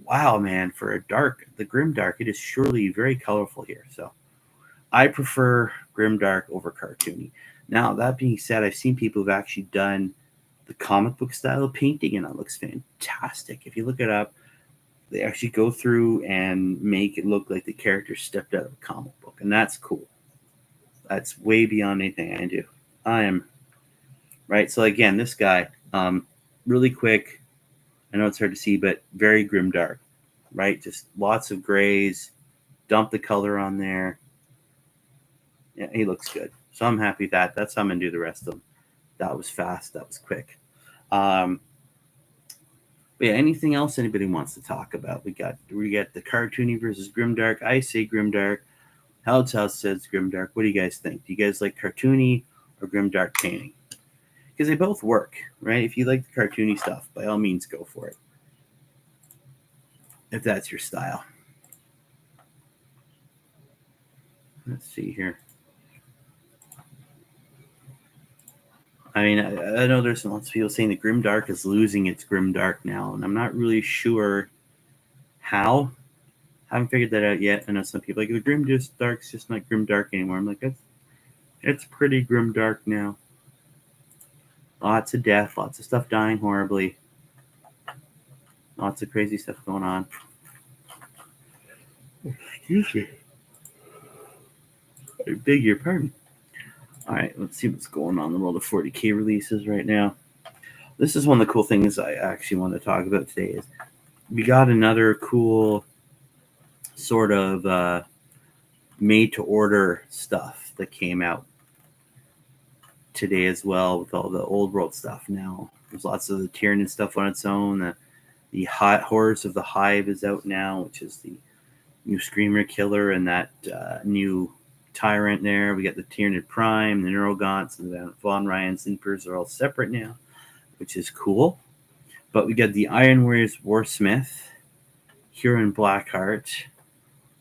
wow, man, for the grimdark, it is surely very colorful here. So I prefer grimdark over cartoony. Now, that being said, I've seen people who've actually done the comic book style of painting, and it looks fantastic. If you look it up, they actually go through and make it look like the character stepped out of a comic book, and that's cool. That's way beyond anything I do. I am right. So again, this guy, really quick. I know it's hard to see, but very grimdark, right? Just lots of grays. Dump the color on there. Yeah, he looks good. So I'm happy with that. That's how I'm going to do the rest of them. That was fast. That was quick. But yeah, anything else anybody wants to talk about? We got the cartoony versus grimdark. I say grimdark. Howard's House says grimdark. What do you guys think? Do you guys like cartoony or grimdark painting? Because they both work, right? If you like the cartoony stuff, by all means, go for it. If that's your style. Let's see here. I mean, I know there's lots of people saying the grimdark is losing its grimdark now, and I'm not really sure how. I haven't figured that out yet. I know some people like the grimdark's just not grimdark anymore. I'm like, it's pretty grimdark now. Lots of death, lots of stuff dying horribly, lots of crazy stuff going on. Excuse me. I beg your pardon. All right, let's see what's going on in the world of 40K releases right now. This is one of the cool things I actually want to talk about today. Is we got another cool sort of made to order stuff that came out today as well, with all the old world stuff. Now there's lots of the Tyranid stuff on its own. The Horrors of the Hive is out now, which is the new Screamer Killer, and that new Tyrant there. We got the Tyranid Prime, the Neurogaunts, and the Von Ryan Sleepers are all separate now, which is cool. But we got the Iron Warriors Warsmith, Huron Blackheart,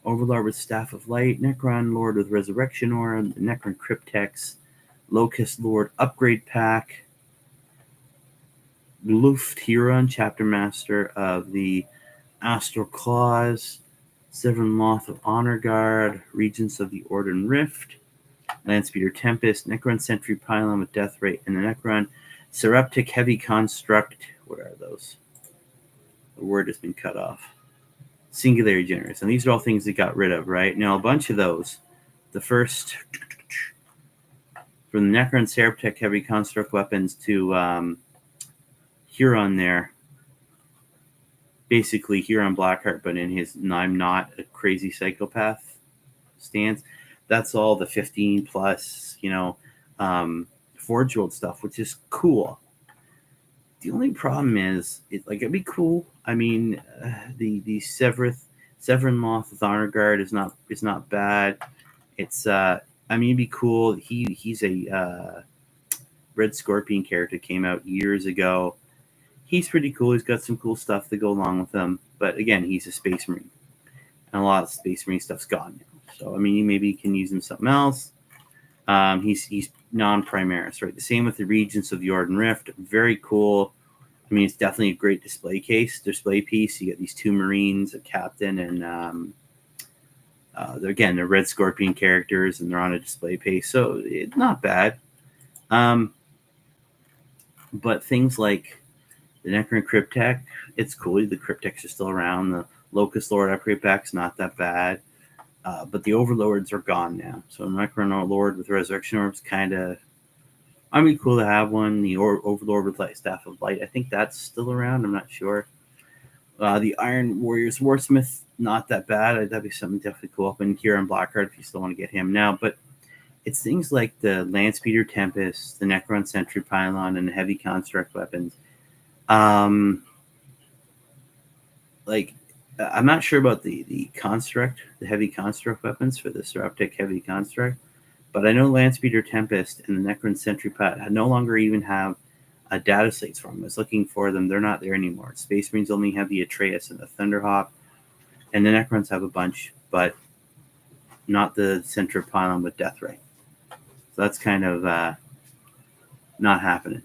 Overlord with Staff of Light, Necron Lord with Resurrection Aura, the Necron Cryptex, Locust Lord Upgrade Pack, Luft Huron, Chapter Master of the Astral Claws, Severin Moth of Honor Guard, Regents of the Orden Rift, Landspeeder Tempest, Necron Sentry Pylon with Death Ray, and the Necron Seraptic Heavy Construct. What are those? The word has been cut off. Singularity Generous. And these are all things they got rid of, right? Now, a bunch of those. The first, from the Necron Seraptic Heavy Construct weapons to Huron there. Basically, Huron Blackheart, but in his I'm not a crazy psychopath stance. That's all the 15 plus, Forge World stuff, which is cool. The only problem is, it'd be cool. I mean, the Severin Moth with Honor Guard is not bad. It's it'd be cool. He's a Red Scorpion character, came out years ago. He's pretty cool. He's got some cool stuff to go along with him. But again, he's a Space Marine, and a lot of Space Marine stuff's gone now. So maybe you can use him something else. He's non-Primaris, right? The same with the Regents of the Orden Rift. Very cool. It's definitely a great display piece. You get these two Marines, a captain, and they're Red Scorpion characters, and they're on a display piece. So it's not bad. But things like the Necron Cryptek, it's cool. The Cryptex are still around. The Locust Lord Upgrade Pack's not that bad. But the Overlords are gone now. So Necron Lord with Resurrection Orbs kind of... cool to have one. The Overlord with Staff of Light, I think that's still around. I'm not sure. The Iron Warriors Warsmith, not that bad. That'd be something definitely cool. Up in Huron Blackheart if you still want to get him now. But it's things like the Landspeeder Tempest, the Necron Sentry Pylon, and the Heavy Construct weapons. I'm not sure about the Construct, the Heavy Construct weapons for the Seraptic Heavy Construct. But I know Landspeeder Tempest and the Necron Sentry Pad no longer even have data slates for them. I was looking for them. They're not there anymore. Space Marines only have the Atreus and the Thunderhawk. And the Necrons have a bunch, but not the Sentry Pylon with Death Ray. So that's kind of not happening.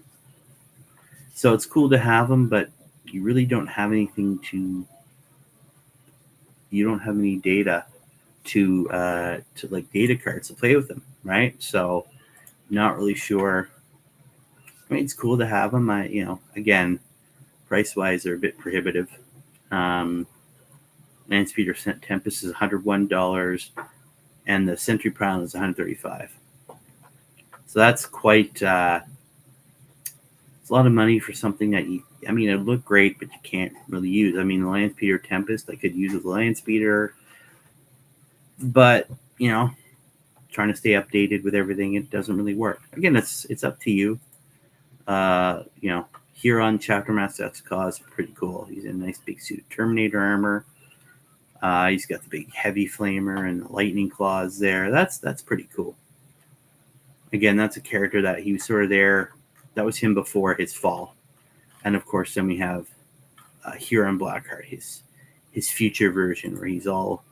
So it's cool to have them, but you really don't have anything to... You don't have any data to data cards to play with them, right? So not really sure. It's cool to have them. Again, price wise they're a bit prohibitive. Landspeeder Tempest is $101, and the Sentry Pylon is $135. So that's quite it's a lot of money for something that it looked great, but you can't really use. The Landspeeder Tempest, I could use with the Landspeeder. But, trying to stay updated with everything, it doesn't really work. Again, it's up to you. Huron Chapter Master, that's cause pretty cool. He's in a nice big suit of Terminator armor. He's got the big heavy flamer and the lightning claws there. That's pretty cool. Again, that's a character that he was sort of there. That was him before his fall. And of course, then we have Huron Blackheart, his future version, where he's all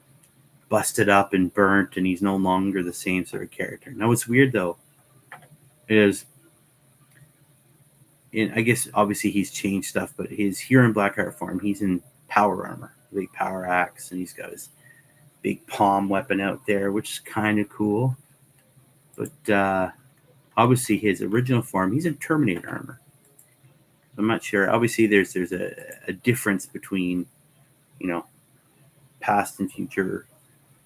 busted up and burnt, and he's no longer the same sort of character. Now, what's weird though is, I guess obviously he's changed stuff, but his Huron Blackheart form, he's in power armor, big power axe, and he's got his big palm weapon out there, which is kind of cool. But obviously his original form, he's in Terminator armor. So I'm not sure. Obviously there's a difference between, past and future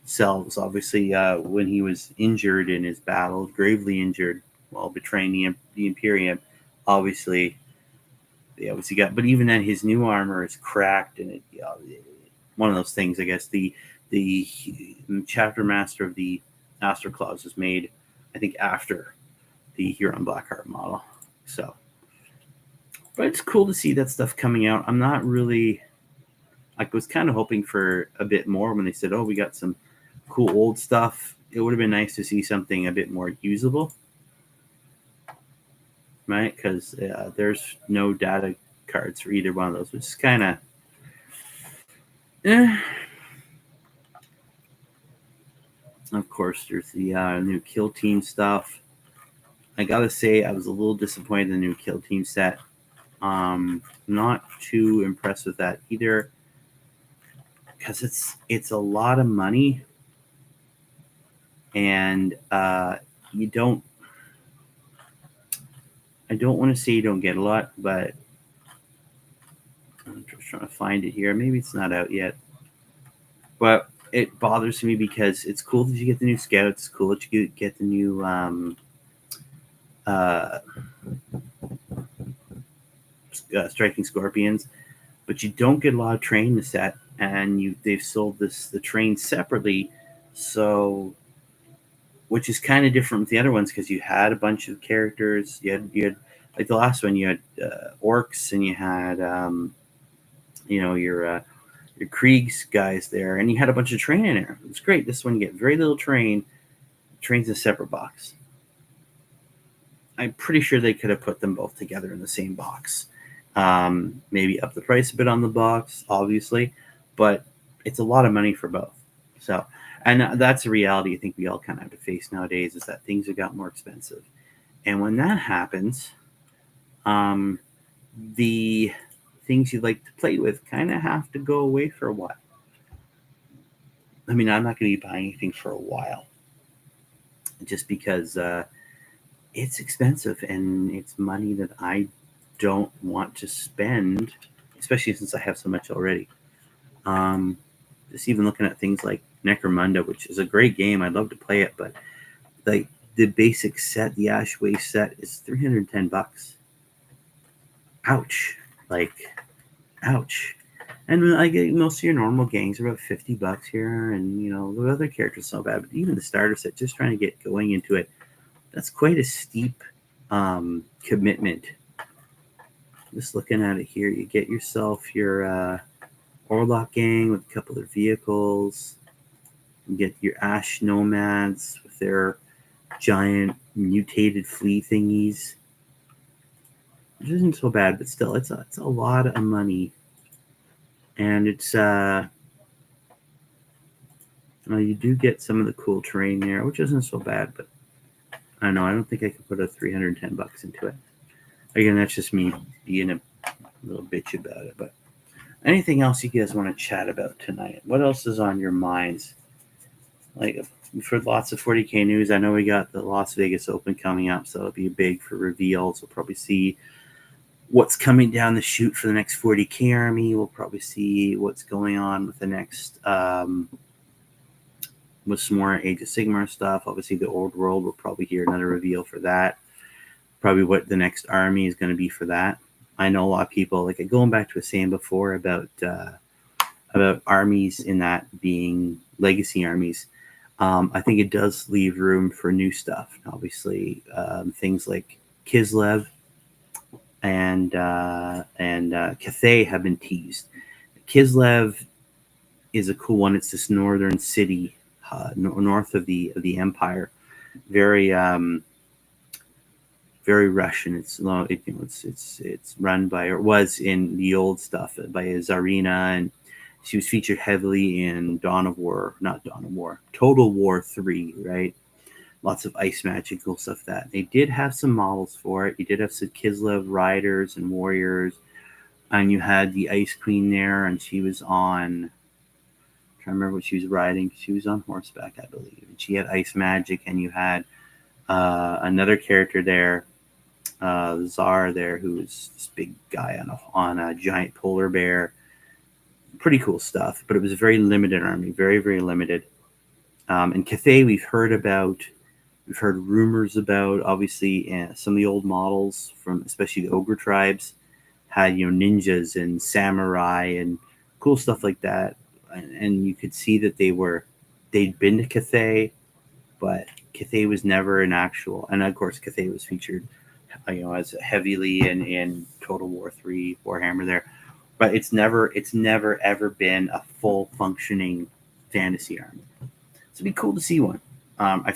selves. Obviously, when he was injured in his battle, gravely injured while betraying the Imperium, they obviously got. But even then, his new armor is cracked, and one of those things. I guess the the chapter master of the Astro Claus was made, I think, after the Huron Blackheart model. So, but it's cool to see that stuff coming out. I'm not really, I was kind of hoping for a bit more when they said, "Oh, we got some cool old stuff." It would have been nice to see something a bit more usable, right? Because there's no data cards for either one of those, which is kind of. Of course, there's the new Kill Team stuff. I gotta say, I was a little disappointed in the new Kill Team set. Not too impressed with that either, because it's a lot of money, and you don't. I don't want to say you don't get a lot, but I'm just trying to find it here. Maybe it's not out yet, but it bothers me because it's cool that you get the new scouts. It's cool that you get the new striking scorpions, but you don't get a lot of train in the set, and they've sold the train separately, so which is kind of different with the other ones because you had a bunch of characters. You had like the last one, you had orcs, and you had your Kriegs guys there, and you had a bunch of train in there. It's great. This one you get very little train. Train's a separate box. I'm pretty sure they could have put them both together in the same box. Maybe up the price a bit on the box, obviously, but it's a lot of money for both. So, and that's a reality I think we all kind of have to face nowadays, is that things have got more expensive. And when that happens, the things you like to play with kind of have to go away for a while. I mean, I'm not going to be buying anything for a while just because it's expensive and it's money that I don't want to spend, especially since I have so much already. Just even looking at things like Necromunda, which is a great game. I'd love to play it, but like the basic set, the Ashway set, is $310. Ouch! Like, ouch! And I get most of your normal gangs are about $50 here, and the other characters not bad. But even the starter set, just trying to get going into it, that's quite a steep commitment. Just looking at it here, you get yourself your Orlok gang with a couple of vehicles. You get your Ash Nomads with their giant mutated flea thingies. Which isn't so bad, but still, it's a lot of money. And it's you do get some of the cool terrain there, which isn't so bad, but I don't know. I don't think I could put a $310 into it. Again, that's just me being a little bitch about it. But anything else you guys want to chat about tonight? What else is on your minds? Like, for lots of 40K news, I know we got the Las Vegas Open coming up, so it'll be big for reveals. We'll probably see what's coming down the chute for the next 40K army. We'll probably see what's going on with the next with some more Age of Sigmar stuff. Obviously, the Old World, we'll probably hear another reveal for that. Probably what the next army is going to be for that. I know a lot of people, like going back to what I was saying before about armies in that being legacy armies. I think it does leave room for new stuff. Obviously, things like Kislev and Cathay have been teased. Kislev is a cool one. It's this northern city north of the Empire, very very Russian. It's run by, or was in the old stuff, by a Tsarina, and she was featured heavily in Total War 3, right? Lots of ice magic, cool stuff. That they did have some models for it. You did have some Kislev riders and warriors, and you had the Ice Queen there, and she was on. I'm trying to remember what she was riding. She was on horseback, I believe, and she had ice magic. And you had another character there, Tsar there, who was this big guy on a giant polar bear. Pretty cool stuff, but it was a very limited army, very, very limited. And Cathay, we've heard rumors about. Obviously, some of the old models from, especially the ogre tribes, had ninjas and samurai and cool stuff like that. and you could see that they'd been to Cathay, but Cathay was never an actual. And of course, Cathay was featured, as heavily in Total War 3 Warhammer there, but it's never ever been a full functioning fantasy army. So it'd be cool to see one. I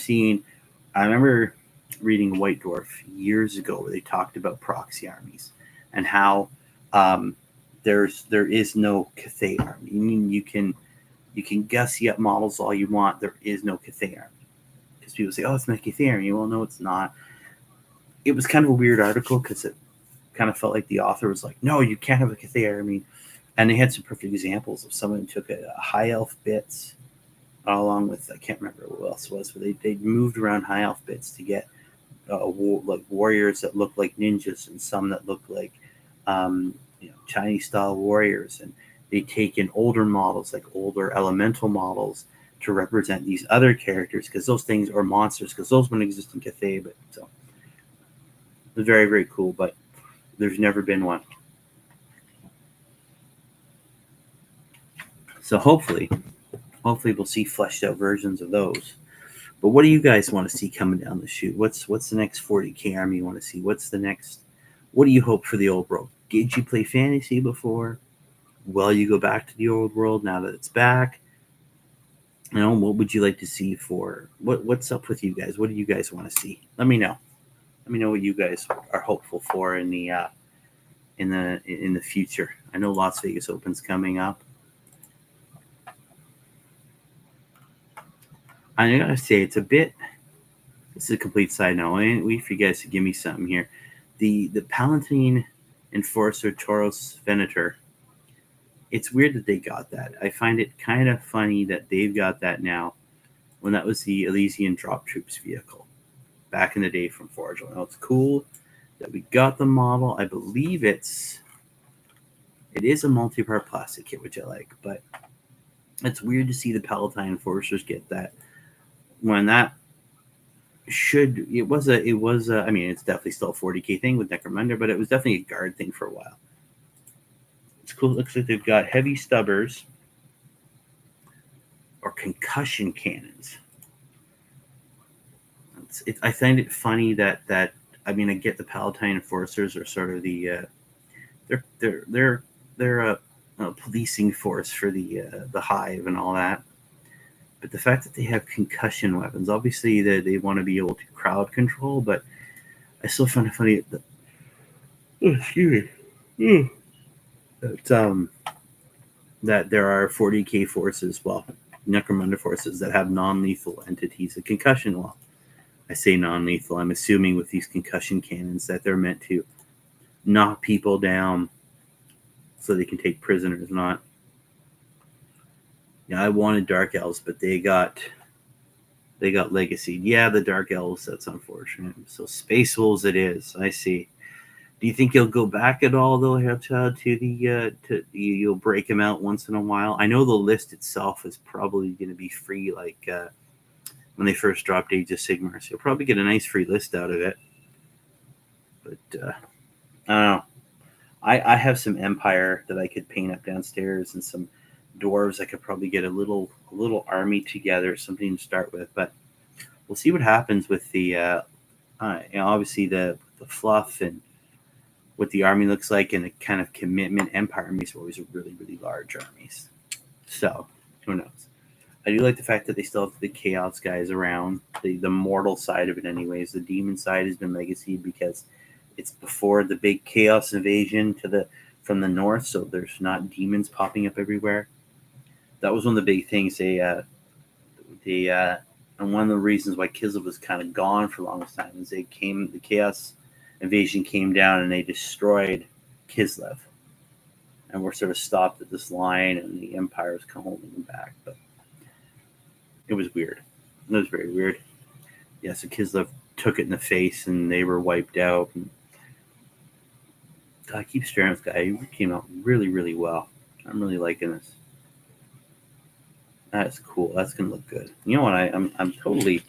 remember reading White Dwarf years ago where they talked about proxy armies and how um, there is no Cathay army. I mean, you can gussy up models all you want. There is no Cathay army because people say, "Oh, it's not Cathay army." Well, no, it's not. It was kind of a weird article because it kind of felt like the author was like, "No, you can't have a Cathay army," and they had some perfect examples of someone who took a high elf bits along with, I can't remember what else it was, but they moved around high elf bits to get like warriors that look like ninjas and some that look like Chinese style warriors, and they take in older models like older elemental models to represent these other characters because those things are monsters because those wouldn't exist in Cathay. But so it was very, very cool, but there's never been one. So hopefully we'll see fleshed out versions of those. But what do you guys want to see coming down the chute? What's the next 40k army you want to see? What's the next? What do you hope for the old world? Did you play fantasy before? Will you go back to the old world now that it's back? What would you like to see for what's up with you guys? What do you guys want to see? Let me know. Let me know what you guys are hopeful for in the future. I know Las Vegas Open's coming up. I gotta say it's a bit. This is a complete side note. I wait for you guys to give me something here. The Palatine Enforcer Tauros Venator. It's weird that they got that. I find it kind of funny that they've got that now, when that was the Elysian Drop Troops vehicle back in the day from Forge. Now it's cool that we got the model. I believe it is a multi-part plastic kit, which I like, but it's weird to see the Palatine Enforcers get that when that I mean, it's definitely still a 40k thing with Necromunda, but it was definitely a guard thing for a while. It's cool. It looks like they've got heavy stubbers or concussion cannons. I find it funny that I mean, I get the Palatine Enforcers are sort of the they're a policing force for the hive and all that. But the fact that they have concussion weapons, obviously they want to be able to crowd control, but I still find it funny that excuse me. That there are 40k forces, well, Necromunda forces that have non-lethal entities. A concussion, well, I say non-lethal. I'm assuming with these concussion cannons that they're meant to knock people down so they can take prisoners. Not. Yeah, I wanted Dark Elves, but they got legacied. Yeah, the Dark Elves. That's unfortunate. So Space Wolves, it is. I see. Do you think you'll go back at all, though, you'll break them out once in a while? I know the list itself is probably going to be free, like when they first dropped Age of Sigmar, so you'll probably get a nice free list out of it. But I don't know. I have some Empire that I could paint up downstairs, and some Dwarves. I could probably get a little army together, something to start with. But we'll see what happens with the obviously the fluff and what the army looks like and the kind of commitment. Empire armies are always really, really large armies. So, who knows? I do like the fact that they still have the Chaos guys around. The mortal side of it anyways. The demon side has been legacied because it's before the big Chaos invasion from the north, so there's not demons popping up everywhere. That was one of the big things. And one of the reasons why Kislev was kind of gone for the longest time is the Chaos invasion came down and they destroyed Kislev, and we're sort of stopped at this line, and the Empire's come holding them back. But it was weird. It was very weird. Yeah, so Kislev took it in the face, and they were wiped out. And I keep staring at this guy. He came out really, really well. I'm really liking this. That's cool. That's gonna look good. You know what? I'm totally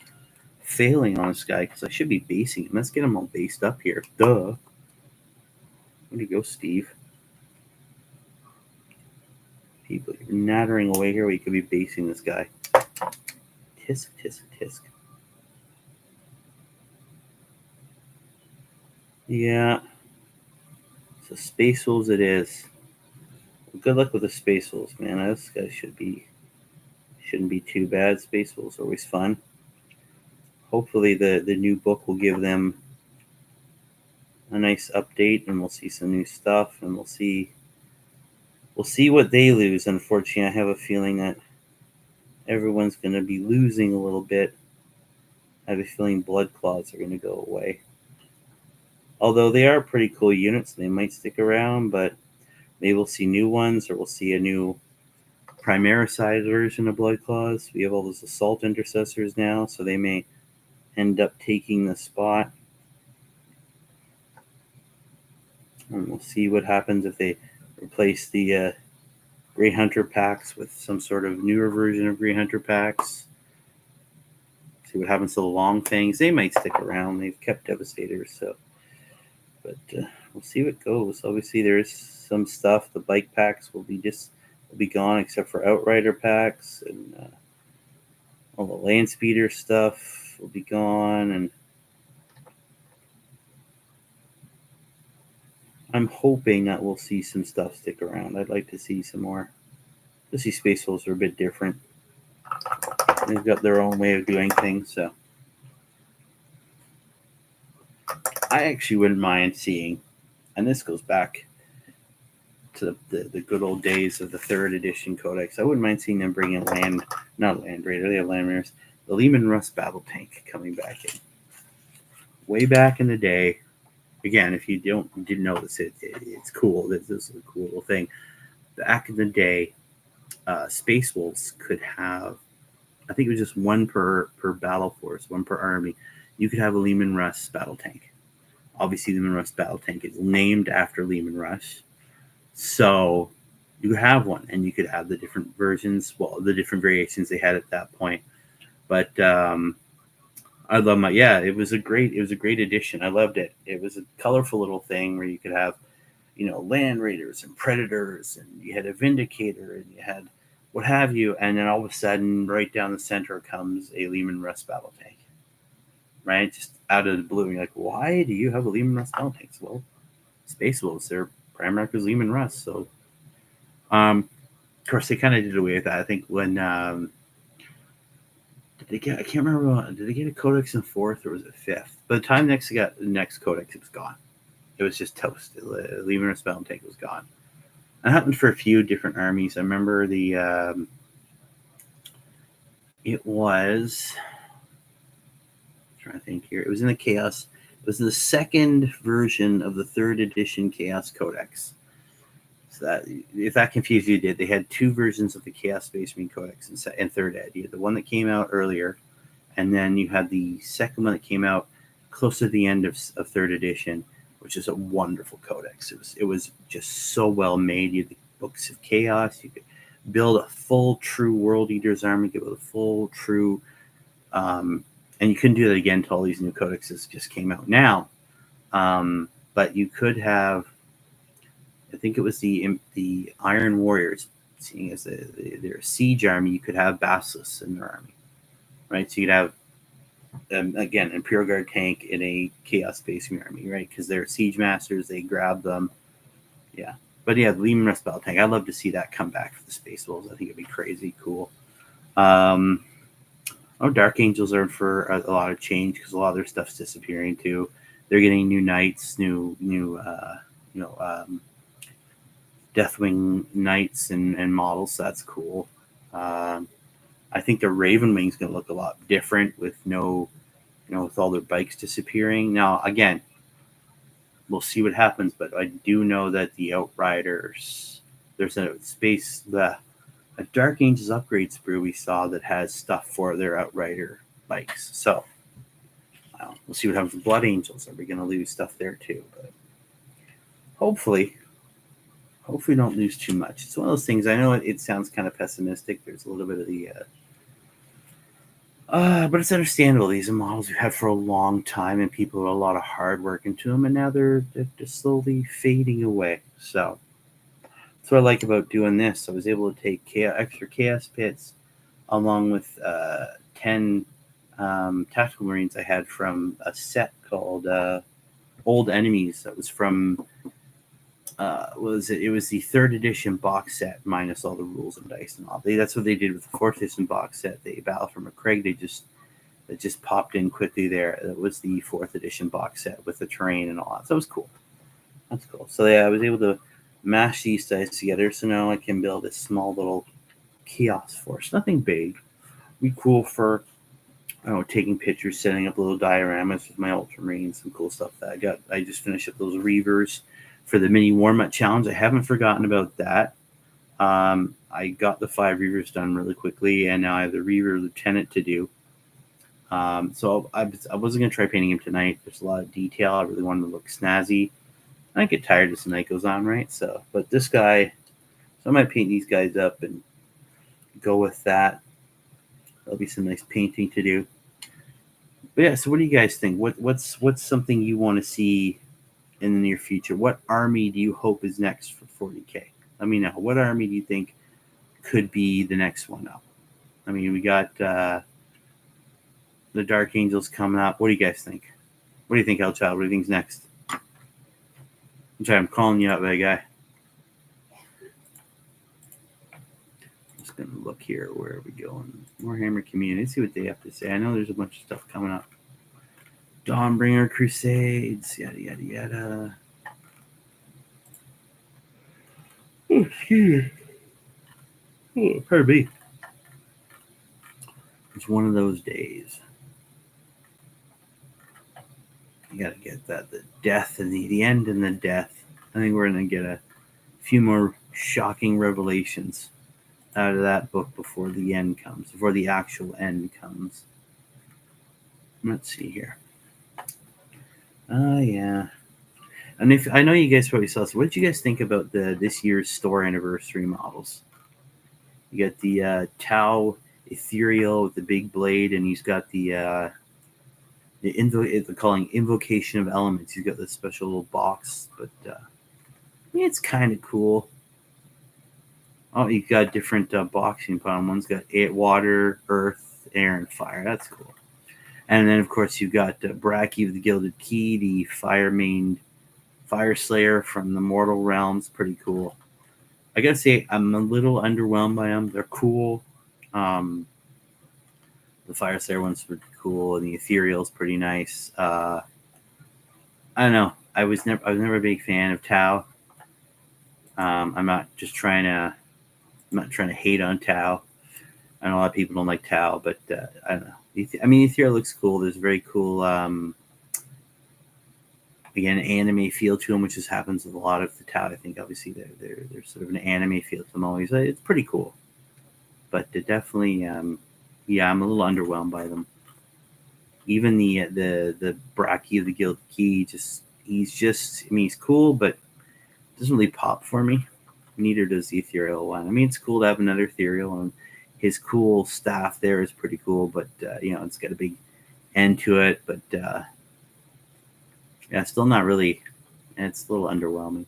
failing on this guy because I should be basing him. Let's get him all based up here. Duh. Where'd you go, Steve? people. You're nattering away here. We could be basing this guy. Tisk, tisk, tisk. Yeah. So Space Wolves it is. Good luck with the Space Wolves, man. This guy shouldn't be too bad. Space Wolves are always fun. Hopefully the new book will give them a nice update, and we'll see some new stuff, and we'll see what they lose. Unfortunately, I have a feeling that everyone's going to be losing a little bit. I have a feeling Blood Claws are going to go away. Although they are pretty cool units, they might stick around, but maybe we'll see new ones, or we'll see a new Primaris version of Blood Claws. We have all those Assault Intercessors now, so they may end up taking the spot. And we'll see what happens if they replace the Grey Hunter packs with some sort of newer version of Grey Hunter packs. See what happens to the Long Fangs. They might stick around. They've kept Devastators, so. But we'll see what goes. Obviously, there's some stuff. The bike packs will be gone, except for Outrider packs, and all the Land Speeder stuff will be gone. And I'm hoping that we'll see some stuff stick around. I'd like to see some more. Especially Space Wolves are a bit different. They've got their own way of doing things, so I actually wouldn't mind seeing, and this goes back to the good old days of the 3rd edition Codex. I wouldn't mind seeing them bring in not Land Raider, they have Land Raiders, the Leman Russ Battle Tank coming back in. Way back in the day, again, if you didn't notice it, it's cool. This is a cool little thing. Back in the day, Space Wolves could have, I think it was just one per battle force, one per army. You could have a Leman Russ battle tank. Obviously, the Leman Russ battle tank is named after Leman Russ. So you could have one, and you could have the different versions, well, the different variations they had at that point. But I love it was a great addition. I loved it. It was a colorful little thing where you could have, Land Raiders and Predators, and you had a Vindicator, and you had what have you, and then all of a sudden, right down the center comes a Leman Russ battle tank, right? Just out of the blue. You're like, why do you have a Leman Russ battle tank? Well, Space Wolves, they're Primarch was Leman Russ, so of course they kind of did away with that. I think when did they get? I can't remember. Did they get a Codex in 4th or was it 5th? By the time they got the next Codex, it was gone. It was just toast. The Leman Russ battle tank was gone. It happened for a few different armies. I remember it was. I'm trying to think here. It was in the Chaos. It was the 2nd version of the 3rd edition Chaos Codex. So that, if that confused you, they had 2 versions of the Chaos Space Marine Codex in 3rd ed. You had the one that came out earlier, and then you had the second one that came out close to the end of 3rd edition, which is a wonderful codex. It was just so well made. You had the Books of Chaos. You could build a full, true World Eater's army. You could build a full, true... and you couldn't do that again until all these new codexes just came out now. But you could have, I think it was the Iron Warriors, seeing as they're a siege army, you could have Basilisks in their army, right? So you'd have, again, an Imperial Guard tank in a Chaos Space Marine army, right? Because they're siege masters, they grab them. Yeah. But yeah, the Leman Russ battle tank, I'd love to see that come back for the Space Wolves. I think it'd be crazy cool. Dark Angels are for a lot of change because a lot of their stuff's disappearing too. They're getting new knights, new Deathwing knights and models. So that's cool. I think the Raven Wing's going to look a lot different with with all their bikes disappearing. Now, again, we'll see what happens, but I do know that the Outriders, there's a Dark Angels upgrade sprue we saw that has stuff for their Outrider bikes. So we'll see what happens with Blood Angels. Are we going to lose stuff there too? But hopefully don't lose too much. It's one of those things. I know it sounds kind of pessimistic. There's a little bit of the but it's understandable. These are models we've had for a long time, and people put a lot of hard work into them, and now they're just slowly fading away. So That's what I like about doing this. I was able to take extra chaos pits along with 10 tactical marines I had from a set called Old Enemies. That was from was it? It was the 3rd edition box set minus all the rules and dice and all. That's what they did with the 4th edition box set. They Battle for McCraig. It just popped in quickly there. It was the 4th edition box set with the terrain and all that. So it was cool. That's cool. So yeah, I was able to mash these dice together. So now I can build a small little chaos force. Nothing big. Be cool for taking pictures, setting up little dioramas with my Ultramarines, some cool stuff that I got. I just finished up those Reavers for the mini warm-up challenge. I haven't forgotten about that. I got the 5 Reavers done really quickly, and now I have the Reaver Lieutenant to do. So I wasn't going to try painting him tonight. There's a lot of detail. I really wanted to look snazzy. I get tired as the night goes on, right? So, but this guy, so I might paint these guys up and go with that. There'll be some nice painting to do. But yeah, so what do you guys think? What's something you want to see in the near future? What army do you hope is next for 40K? Let me know. What army do you think could be the next one up? I mean, we got the Dark Angels coming up. What do you guys think? What do you think, El Child? What do you think's next? I'm calling you out, big guy. Just gonna look here. Where are we going? Warhammer Community. See what they have to say. I know there's a bunch of stuff coming up. Dawnbringer Crusades, yada yada yada. Oh, excuse me. Oh, pardon me. It's one of those days. You gotta get that, the death and the end and the death. I think we're gonna get a few more shocking revelations out of that book before the end comes, before the actual end comes. Let's see here. Yeah. And if I know you guys probably saw this, what did you guys think about this year's store anniversary models? You got the Tau Ethereal with the big blade, and he's got the calling Invocation of Elements. He's got this special little box, but it's kind of cool. Oh, you got different boxing put on. One's got water, earth, air, and fire. That's cool. And then, of course, you've got Bracky with the Gilded Key, the fire-maned Fire Slayer from the Mortal Realms. Pretty cool. I gotta say, I'm a little underwhelmed by them. They're cool. The Fire Slayer one's pretty cool, and the Ethereal's pretty nice. I don't know. I was never a big fan of Tau. I'm not trying to hate on Tau. I know a lot of people don't like Tau, but I don't know. Ethereal looks cool. There's a very cool, again, anime feel to them, which just happens with a lot of the Tau. I think obviously they're sort of an anime feel to them always. It's pretty cool, but definitely, I'm a little underwhelmed by them. Even the Bracky of the Guild Key, he's cool, but doesn't really pop for me. Neither does the Ethereal one. It's cool to have another Ethereal, and his cool staff there is pretty cool, but it's got a big end to it. But still not really. And it's a little underwhelming.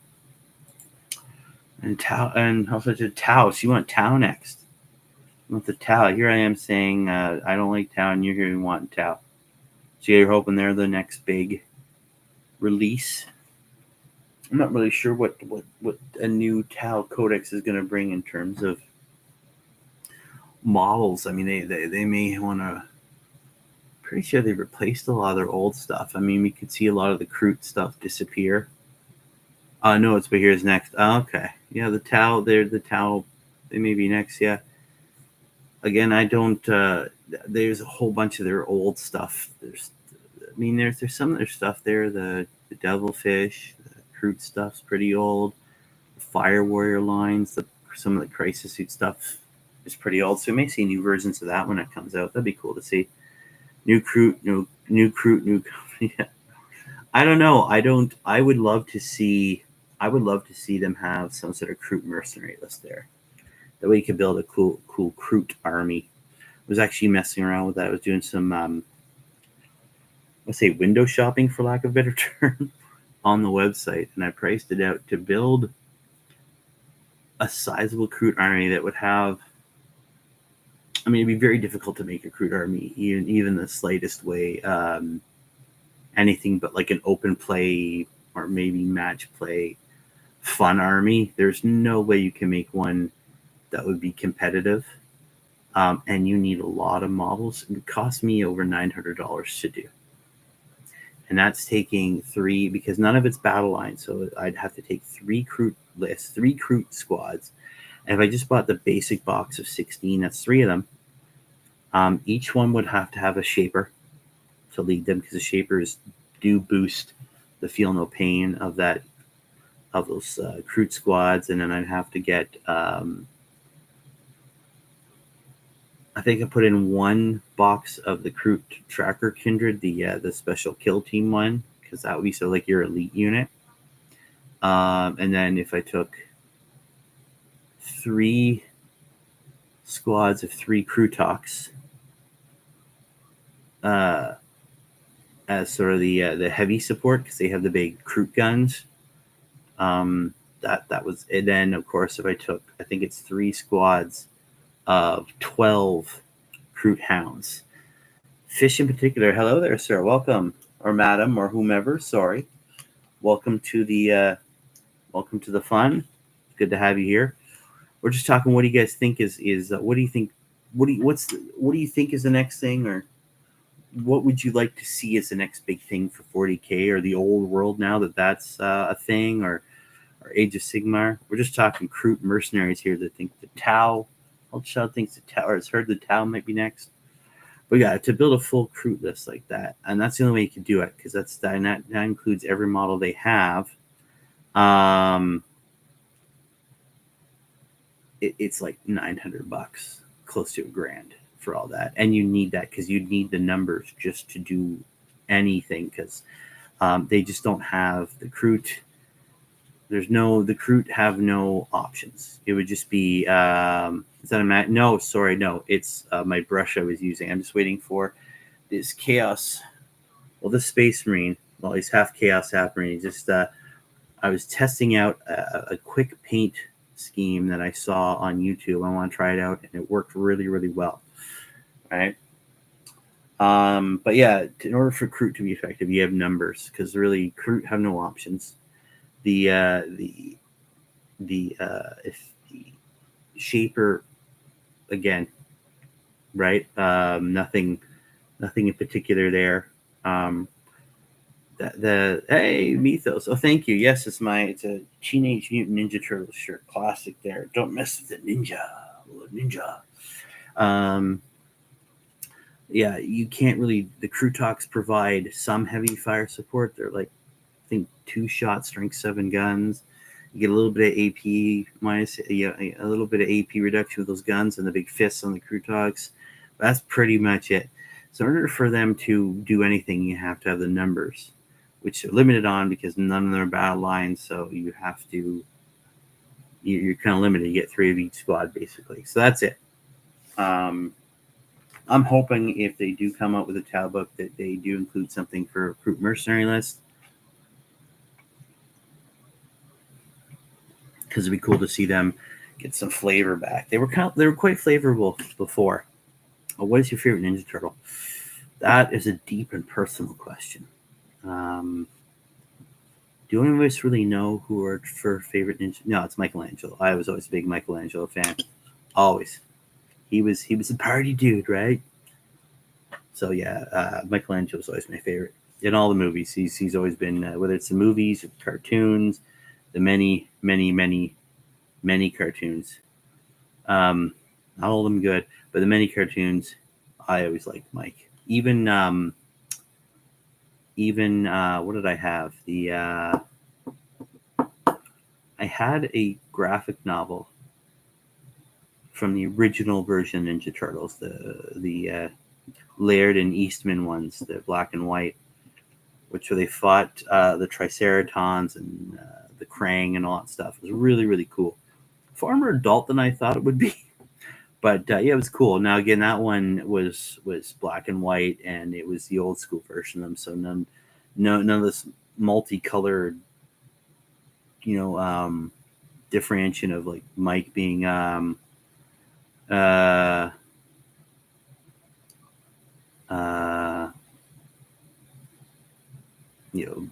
And Tau, and also to Tau. So you want Tau next? You want the Tau? Here I am saying I don't like Tau, and you're here wanting Tau. So you're hoping they're the next big release. I'm not really sure what a new Tau Codex is going to bring in terms of models. They may want to. Pretty sure they replaced a lot of their old stuff. We could see a lot of the Kroot stuff disappear. No, but here's next. Okay, yeah, the Tau. The Tau. They may be next. Yeah. Again, I don't. There's a whole bunch of their old stuff. There's some of their stuff there. The Devilfish, the Kroot stuff's pretty old. The Fire Warrior lines, some of the Crisis Suit stuff is pretty old. So we may see new versions of that when it comes out. That'd be cool to see. New Kroot, yeah. I don't know. I would love to see them have some sort of Kroot mercenary list there. That way you could build a cool Kroot army. I was actually messing around with that. I was doing some let's say window shopping, for lack of a better term, on the website, and I priced it out to build a sizable Kroot army that would have. I mean, it'd be very difficult to make a Kroot army, even the slightest way. Anything but like an open play or maybe match play fun army. There's no way you can make one that would be competitive. And you need a lot of models. It would cost me over $900 to do. And that's taking 3, because none of it's battle line. So I'd have to take 3 Kroot lists, 3 Kroot squads. And if I just bought the basic box of 16, that's 3 of them. Each one would have to have a shaper to lead them, because the shapers do boost the feel no pain of those Kroot squads. And then I'd have to get, I think I put in 1 box of the Kroot Tracker Kindred, the special kill team one, because that would be so like your elite unit. And then if I took 3 squads of 3 Krootoks as sort of the heavy support, because they have the big Kroot guns. That was, and then of course if I took, I think it's 3 squads of 12 Kroot hounds. Fish in particular, hello there, sir. Welcome, or madam, or whomever. Sorry, welcome to the fun. Good to have you here. We're just talking. What do you guys think is what do you think? What do you think is the next thing, or what would you like to see as the next big thing for 40K, or the old world now that's a thing, or Age of Sigmar? We're just talking Kroot mercenaries here that think the Tau. Old Child thinks the Tau, or has heard the Tau might be next. But yeah, to build a full Kroot list like that, and that's the only way you can do it, because that includes every model they have. It's like $900, close to $1,000 for all that, and you need that because you need the numbers just to do anything, because they just don't have the Kroot. The Kroot have no options. It would just be, is that a mat? No, sorry, no. It's my brush I was using. I'm just waiting for this Chaos. Well, this Space Marine. Well, he's half Chaos, half Marine. Just I was testing out a quick paint scheme that I saw on YouTube. I want to try it out, and it worked really, really well. Right. But yeah, in order for Kroot to be effective, you have numbers, because really Kroot have no options. If the shaper, again, right? Nothing in particular there. Hey, Mythos. Oh, thank you. Yes, it's a Teenage Mutant Ninja Turtles shirt. Classic there. Don't mess with the ninja. Yeah, you can't really. The Krootoks provide some heavy fire support. They're like, I think 2-shot, strength 7 guns. You get a little bit of AP minus, a little bit of AP reduction with those guns and the big fists on the Krootoks. That's pretty much it. So in order for them to do anything, you have to have the numbers, which are limited on because none of them are battle lines. So you have to, you're kind of limited. You get 3 of each squad, basically. So that's it. I'm hoping if they do come out with a Tau book that they do include something for a Kroot mercenary list, because it'd be cool to see them get some flavor back. They were quite flavorful before. What is your favorite Ninja Turtle? That is a deep and personal question. Do any of us really know who are for favorite Ninja? No, it's Michelangelo. I was always a big Michelangelo fan. Always. He was a party dude, right? So yeah, Michelangelo was always my favorite in all the movies. He's always been, whether it's the movies or cartoons, the many cartoons. Not all of them good, but the many cartoons, I always liked Mike. Even what did I have? I had a graphic novel from the original version of Ninja Turtles, the Laird and Eastman ones, the black and white, which where they fought the Triceratons and the Krang and all that stuff. It was really, really cool. Far more adult than I thought it would be. But yeah, it was cool. Now again, that one was black and white, and it was the old school version of them. So none of this multicolored, differentiation of like Mike being uh you know,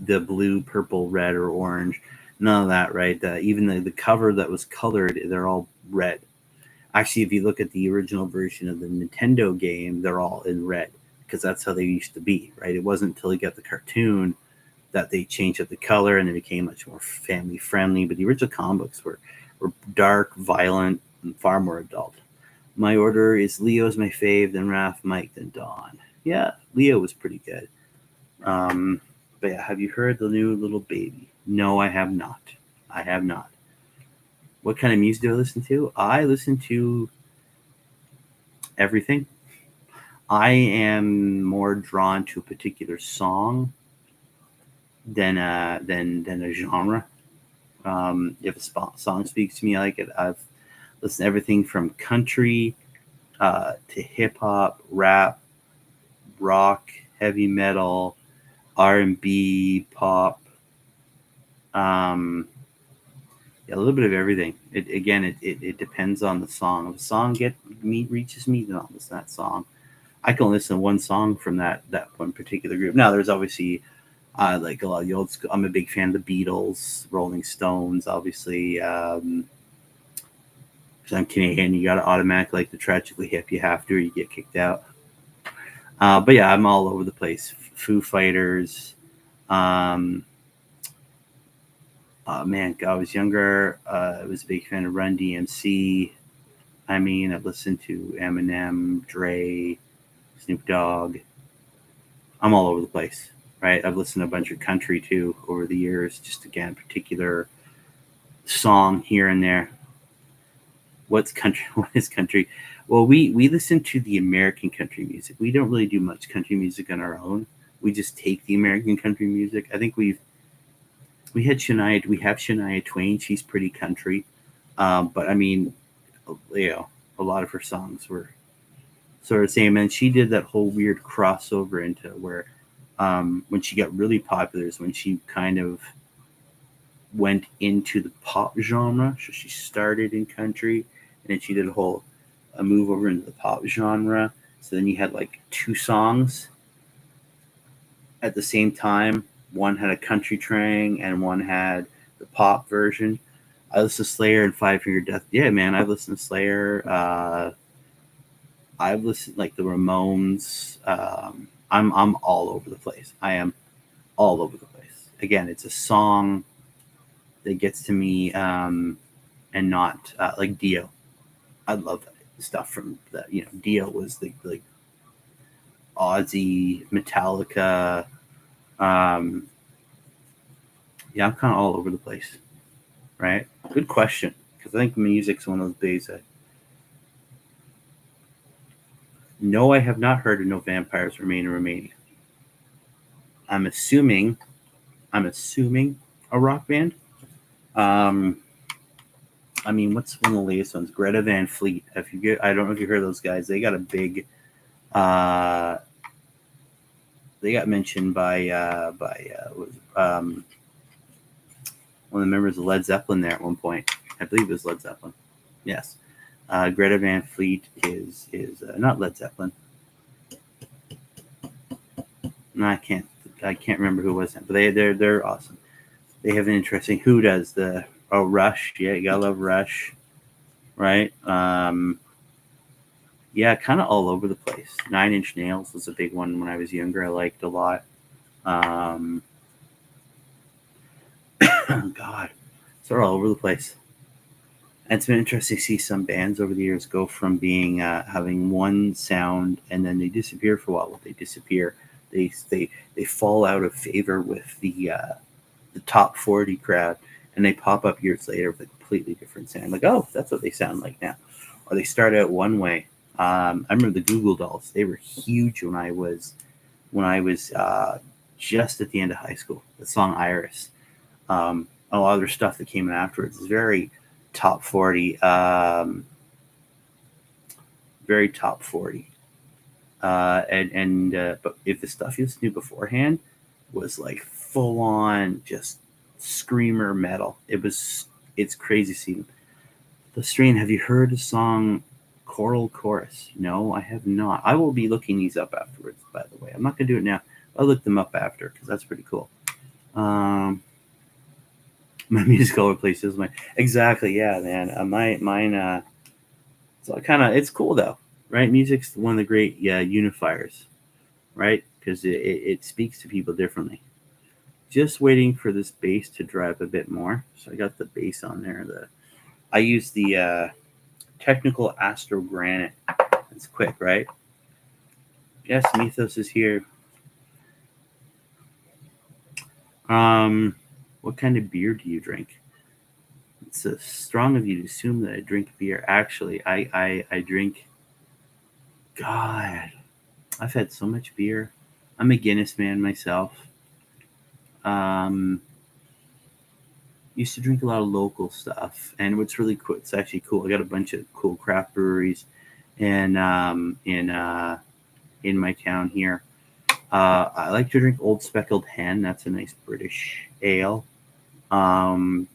the blue, purple, red, or orange. None of that, right? Even the cover that was colored, they're all red. Actually, if you look at the original version of the Nintendo game, they're all in red because that's how they used to be, right? It wasn't until you got the cartoon that they changed up the color and it became much more family friendly. But the original comic books were dark, violent, and far more adult. My order is Leo's my fave, then Raph, Mike, then Dawn. Yeah, Leo was pretty good. But yeah, have you heard the new Little Baby? No, I have not. I have not. What kind of music do I listen to? I listen to everything. I am more drawn to a particular song than a genre. If a song speaks to me, I like it. I've listened to everything from country to hip hop, rap, rock, heavy metal, R&B, pop. Um, yeah, a little bit of everything. It depends on the song. If a song reaches me, then I'll listen to that song. I can listen to one song from that one particular group. Now, there's obviously like a lot of the old school. I'm a big fan of the Beatles, Rolling Stones, obviously. I'm Canadian, you got to automatically like the Tragically Hip. You have to, or you get kicked out. But yeah, I'm all over the place. Foo Fighters. Man, I was younger. I was a big fan of Run DMC. I mean, I've listened to Eminem, Dre, Snoop Dogg. I'm all over the place, right? I've listened to a bunch of country too over the years. Just again, particular song here and there. What's country? What is country? Well, we listen to the American country music. We don't really do much country music on our own. We just take the American country music. I think we have Shania Twain. She's pretty country, but I mean, you know, a lot of her songs were sort of the same. And she did that whole weird crossover into where when she got really popular is when she kind of went into the pop genre. So she started in country, and then she did a move over into the pop genre. So then you had like two songs at the same time. One had a country twang, and one had the pop version. I listened to Slayer and Five Finger Death. Yeah, man, I've listened to Slayer. I've listened like the Ramones. I'm all over the place. I am all over the place. Again, it's a song that gets to me, and not like Dio. I love that stuff from that. You know, Dio was like Ozzy, Metallica. Yeah, I'm kind of all over the place. Right? Good question, because I think music's one of those days that. No, I have not heard of No Vampires Remain in Romania. I'm assuming a rock band. I mean, what's one of the latest ones? Greta Van Fleet. I don't know if you heard those guys. They got a big. They got mentioned by one of the members of Led Zeppelin there at one point. I believe it was Led Zeppelin. Yes. Greta Van Fleet is not Led Zeppelin. No, I can't remember who it was, but they're awesome. They have an interesting. Who does the Rush? Yeah, you gotta love Rush, right? Yeah, kind of all over the place. 9 Inch Nails was a big one when I was younger. I liked a lot. God, they're all over the place. And it's been interesting to see some bands over the years go from being having one sound and then they disappear for a while. Well, they disappear. They fall out of favor with the top 40 crowd, and they pop up years later with a completely different sound. Like, oh, that's what they sound like now. Or they start out one way. I remember the Google Dolls. They were huge when I was just at the end of high school. The song Iris. A lot of their stuff that came in afterwards is very top 40. Very top 40. But if the stuff you listened to beforehand was like full on just screamer metal, it was it's crazy seeing the strain. Have you heard the song Choral Chorus? No, I have not. I will be looking these up afterwards, by the way. I'm not going to do it now. I'll look them up after because that's pretty cool. My musical replaces my exactly, yeah, man. Mine. So it's cool though, right? Music's one of the great unifiers, right? Because it speaks to people differently. Just waiting for this bass to drive a bit more. So I got the bass on there. I use the Technical Astro Granite. It's quick, right? Yes, Mythos is here. What kind of beer do you drink? It's strong of you to assume that I drink beer. Actually, I drink. God, I've had so much beer. I'm a Guinness man myself. Um, used to drink a lot of local stuff, and what's really cool, it's actually cool. I got a bunch of cool craft breweries, and in my town here. I like to drink Old Speckled Hen. That's a nice British ale. Um,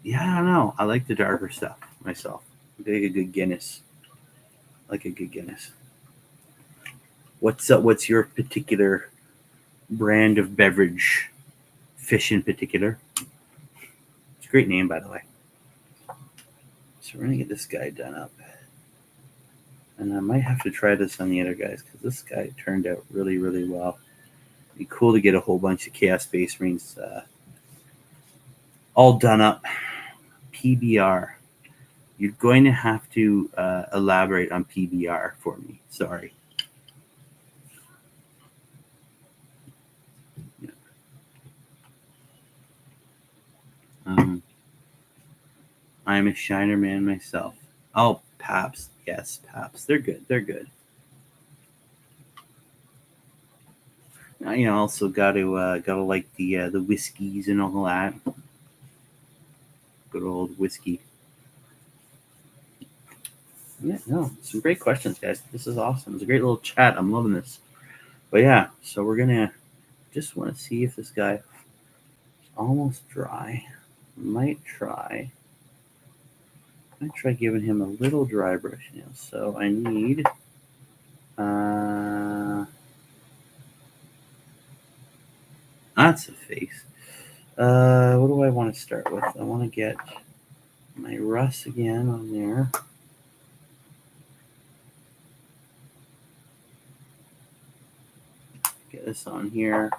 yeah, I don't know. I like the darker stuff myself. I like a good Guinness. Like a good Guinness. What's your particular brand of beverage? Fish in particular. It's a great name, by the way. So we're gonna get this guy done up, and I might have to try this on the other guys because this guy turned out really, really well. It'd be cool to get a whole bunch of Chaos Space Marines all done up. PBR. You're going to have to elaborate on PBR for me. Sorry. Yeah. I'm a Shiner man myself. Oh, Paps. Yes, Paps. They're good. They're good. Also gotta like the whiskeys and all that. Good old whiskey. Yeah, no, some great questions, guys. This is awesome. It's a great little chat. I'm loving this. But yeah, so we're gonna just want to see if this guy almost dry. Might try giving him a little dry brush now. So I need that's a face. What do I want to start with? I want to get my Russ again on there. Get this on here.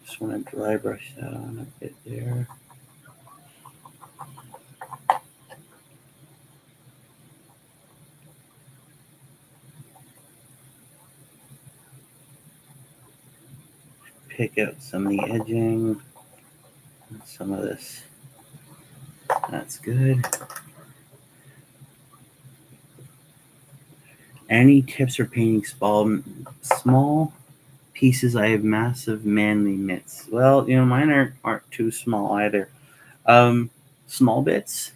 Just want to dry brush that on a bit there. Pick out some of the edging, some of this. That's good. Any tips for painting small pieces? I have massive manly mitts. Well, mine aren't too small either. Small bits.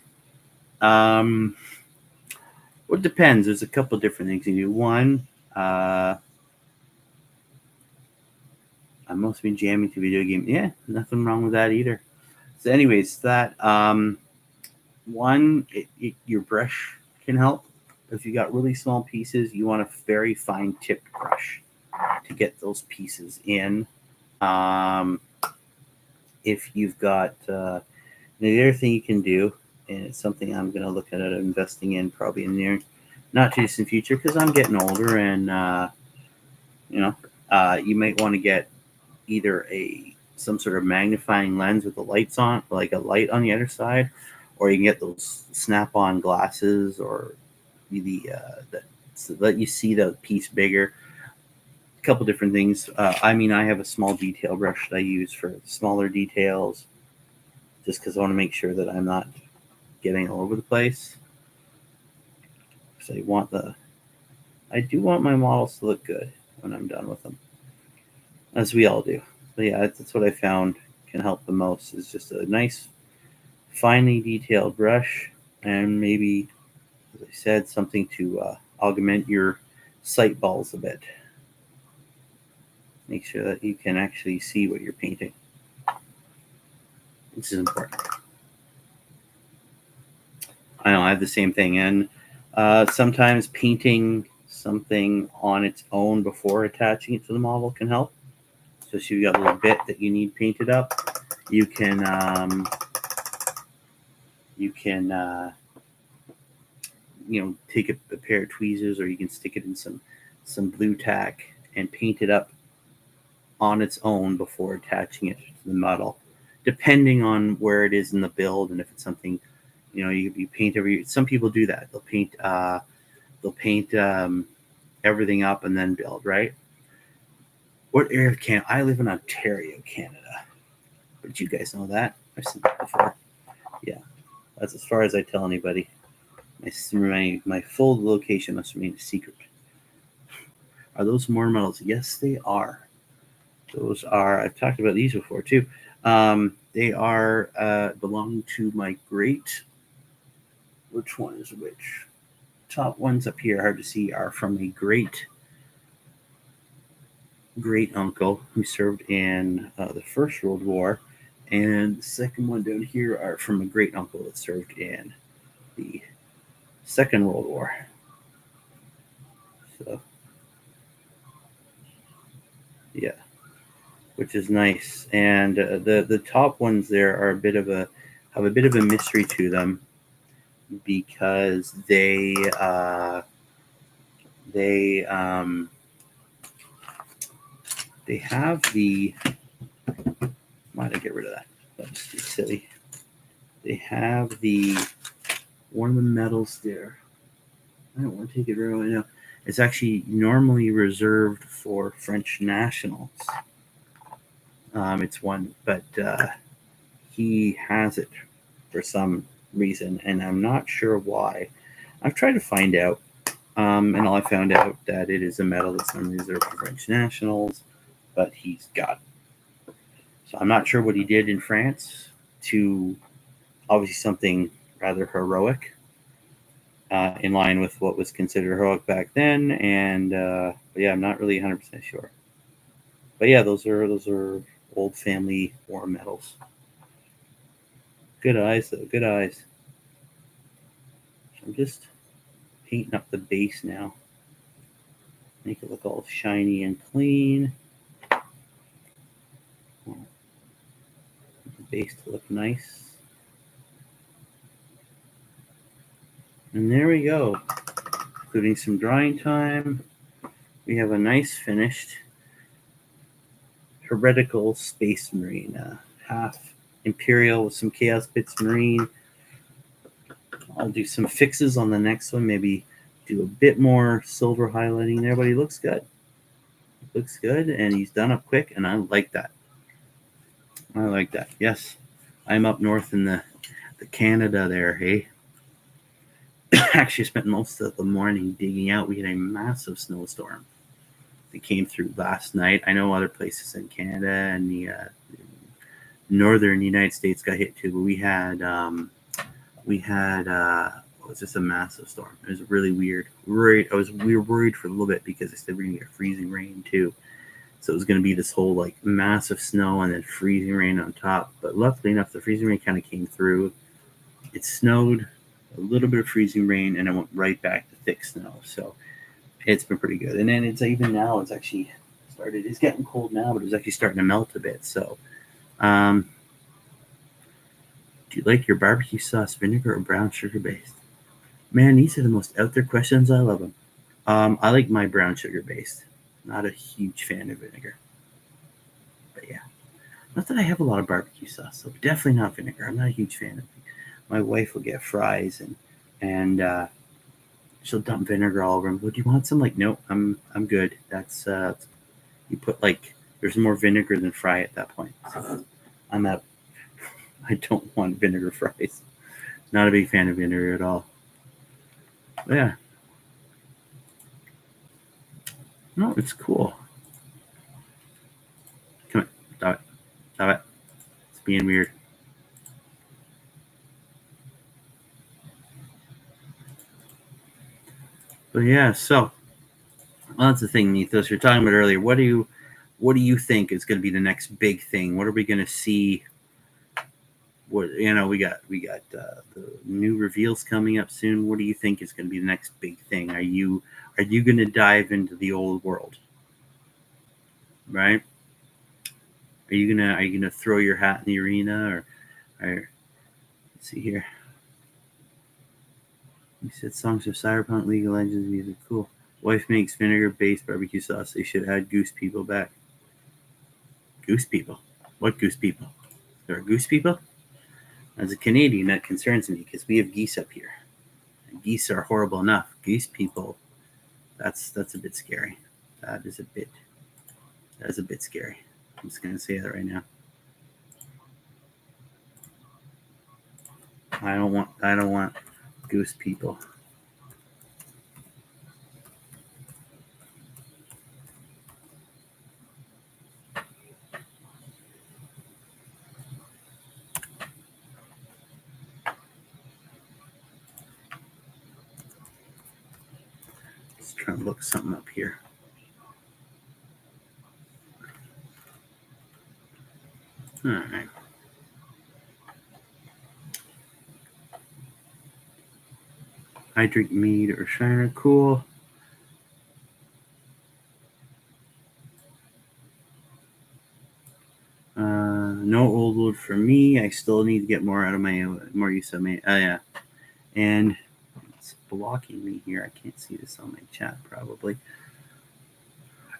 Well, it depends. There's a couple different things you do. One, I must be jamming to video game. Yeah, nothing wrong with that either. So, anyways, that one, your brush can help. If you got really small pieces, you want a very fine tipped brush to get those pieces in. If you've got the other thing you can do, and it's something I'm going to look at investing in probably in the near, not too distant future, because I'm getting older, and you might want to get either some sort of magnifying lens with the lights on, like a light on the other side, or you can get those snap-on glasses, or so let you see the piece bigger. A couple different things. I have a small detail brush that I use for smaller details, just because I want to make sure that I'm not getting all over the place. So I do want my models to look good when I'm done with them, as we all do. But yeah, that's what I found can help the most, is just a nice, finely detailed brush, and maybe, as I said, something to augment your sight balls a bit. Make sure that you can actually see what you're painting. This is important. I know I have the same thing, and sometimes painting something on its own before attaching it to the model can help. So if you've got a little bit that you need painted up, you can take a pair of tweezers, or you can stick it in some blue tack and paint it up on its own before attaching it to the model, depending on where it is in the build and if it's something you paint every. Some people do that. They'll paint everything up and then build, right? What area of Canada? I live in Ontario, Canada. But you guys know that. I've seen that before. Yeah, that's as far as I tell anybody. My full location must remain a secret. Are those more medals? Yes, they are. Those are. I've talked about these before too. They are belong to my great. Which one is which? Top ones up here, hard to see, are from a great uncle who served in the First World War, and the second one down here are from a great uncle that served in the Second World War. So, yeah, which is nice. And the top ones there are have a bit of a mystery to them, because they have the. Why did I get rid of that? That's silly. They have one of the medals there. I don't want to take it right now. It's actually normally reserved for French nationals. It's one, but he has it for some reason, and I'm not sure why. I've tried to find out, and all I found out that it is a medal that's normally reserved for French nationals, but he's got it. So I'm not sure what he did in France to obviously something rather heroic, in line with what was considered heroic back then. And but yeah, I'm not really 100% sure. But yeah, those are old family war medals. Good eyes, though. Good eyes. So I'm just painting up the base now. Make it look all shiny and clean. The base to look nice. And there we go. Including some drying time, we have a nice finished heretical Space Marine, half Imperial with some Chaos Bits Marine. I'll do some fixes on the next one, maybe do a bit more silver highlighting there, but he looks good. Looks good, and he's done up quick, and I like that. I like that. Yes, I'm up north in the Canada there, hey? Actually spent most of the morning digging out. We had a massive snowstorm that came through last night. I know other places in Canada and the northern United States got hit too, but we was just a massive storm. It was really weird. We were worried for a little bit because they said we're gonna get freezing rain too. So it was gonna be this whole like massive snow and then freezing rain on top. But luckily enough, the freezing rain kind of came through. It snowed, a little bit of freezing rain, and it went right back to thick snow. So it's been pretty good. And then it's even now, it's actually started. It's getting cold now, but it's actually starting to melt a bit. So, do you like your barbecue sauce vinegar or brown sugar based? Man, these are the most out there questions. I love them. I like my brown sugar based. Not a huge fan of vinegar. But yeah, not that I have a lot of barbecue sauce, so definitely not vinegar. I'm not a huge fan of it. My wife will get fries and she'll dump vinegar all over them. Well, do you want some? Like, no, I'm good. That's you put like there's more vinegar than fry at that point. So I don't want vinegar fries. Not a big fan of vinegar at all. But yeah. No, it's cool. Come on, stop it. Stop it. It's being weird. But yeah, so well, that's the thing, Nithos. You're talking about earlier. What do you think is going to be the next big thing? What are we going to see what we got the new reveals coming up soon. What do you think is going to be the next big thing? Are you going to dive into the old world? Right? Are you gonna throw your hat in the arena, or let's see here. You said songs of Cyberpunk, League of Legends music. Cool. Wife makes vinegar-based barbecue sauce. They should add goose people back. Goose people? What goose people? There are goose people? As a Canadian, that concerns me because we have geese up here. And geese are horrible enough. Goose people, that's a bit scary. That is a bit scary. I'm just gonna say that right now. I don't want goose people. Just trying to look something up here. All right. I drink mead or Shiner. Cool. No old wood for me. I still need to get more out of my more use of my. Oh yeah, and it's blocking me here. I can't see this on my chat. Probably.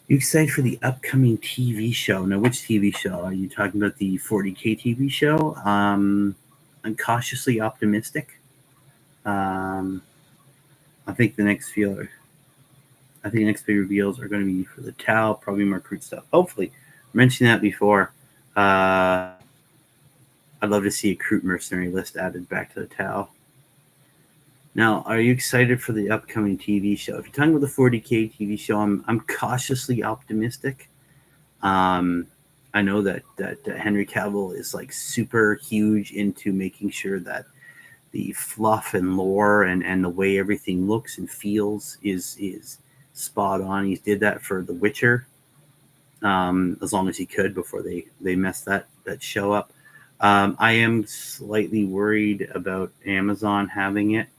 You excited for the upcoming TV show? Now, which TV show are you talking about? The 40K TV show? I'm cautiously optimistic. I think the next big reveals are going to be for the Tau, probably more crude stuff. Hopefully, I mentioned that before. I'd love to see a Crude Mercenary list added back to the Tau. Now, are you excited for the upcoming TV show? If you're talking about the 40K TV show, I'm cautiously optimistic. I know that Henry Cavill is like super huge into making sure that the fluff and lore and the way everything looks and feels is spot on. He did that for The Witcher as long as he could before they messed that show up. I am slightly worried about Amazon having it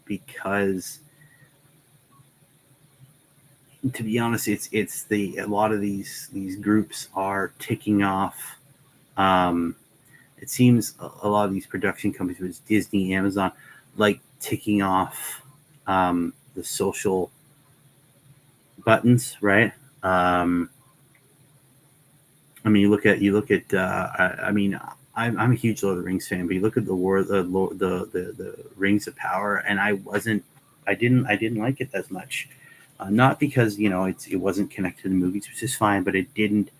because, to be honest, it's a lot of these groups are ticking off. It seems a lot of these production companies, whether it's Disney, Amazon, like ticking off the social buttons, right? I mean, you look at. I mean, I'm a huge Lord of the Rings fan, but you look at the Rings of Power, and I didn't like it as much. Not because it wasn't connected to the movies, which is fine, but it didn't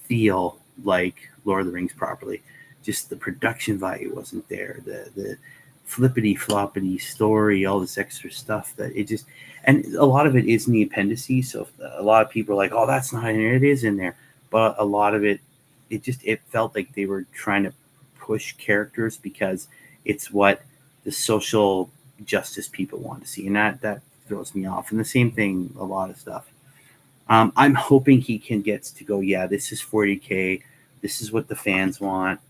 feel like Lord of the Rings properly. Just the production value wasn't there. The flippity floppity story, all this extra stuff that it just, and a lot of it is in the appendices. So a lot of people are like, "Oh, that's not in there." It is in there, but a lot of it felt like they were trying to push characters because it's what the social justice people want to see, and that throws me off. And the same thing, a lot of stuff. I'm hoping he can get to go. Yeah, this is 40K. This is what the fans want,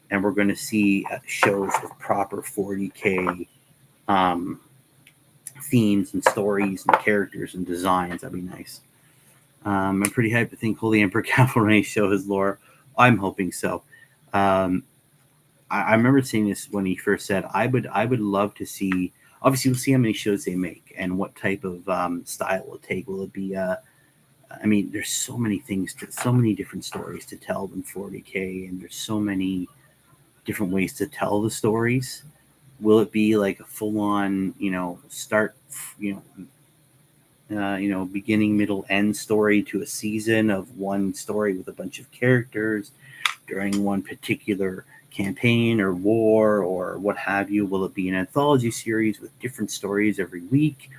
and we're going to see shows with proper 40K themes and stories and characters and designs. That'd be nice. I'm pretty hyped to think Holy Emperor Cavalry show his lore. I'm hoping so. I remember seeing this when he first said, I would love to see. Obviously, we'll see how many shows they make and what type of style will it take. Will it be? I mean, there's so many things, so many different stories to tell in 40K, and there's so many different ways to tell the stories. Will it be like a full-on, start, beginning, middle, end story to a season of one story with a bunch of characters during one particular campaign or war or what have you? Will it be an anthology series with different stories every week?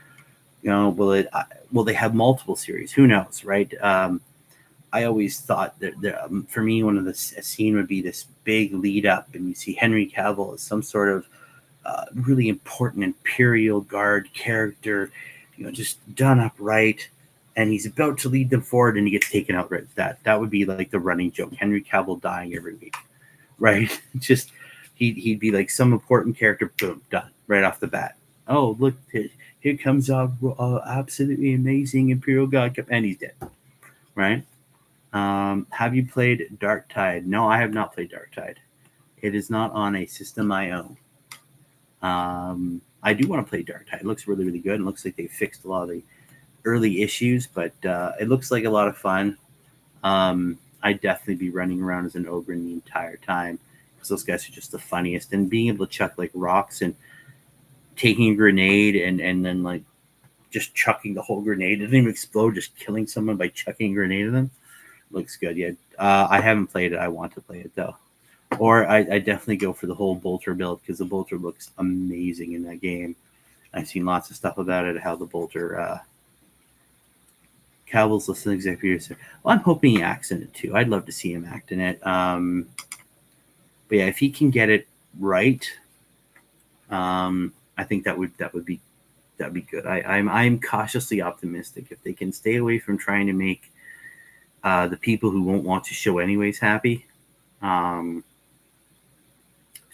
Will they have multiple series? Who knows, right? I always thought that for me, one of a scene would be this big lead up, and you see Henry Cavill as some sort of really important Imperial Guard character, just done up right, and he's about to lead them forward, and he gets taken out right. That would be like the running joke. Henry Cavill dying every week, right? Just he'd be like some important character, boom, done right off the bat. Oh, look, here comes our absolutely amazing Imperial God, and he's dead, right? Have you played Dark Tide? No, I have not played Dark Tide. It is not on a system I own. I do want to play Dark Tide. It looks really, really good. It looks like they fixed a lot of the early issues, but it looks like a lot of fun. I'd definitely be running around as an ogre the entire time because those guys are just the funniest. And being able to chuck like rocks and taking a grenade and then like just chucking the whole grenade. It didn't even explode, just killing someone by chucking a grenade at them. Looks good. Yeah. I haven't played it. I want to play it though. Or I definitely go for the whole bolter build because the bolter looks amazing in that game. I've seen lots of stuff about it, how the bolter Cavill's listening executive producer. Well, I'm hoping he acts in it too. I'd love to see him act in it. But yeah, if he can get it right, I think that would be good. I'm cautiously optimistic if they can stay away from trying to make the people who won't want to show anyways happy.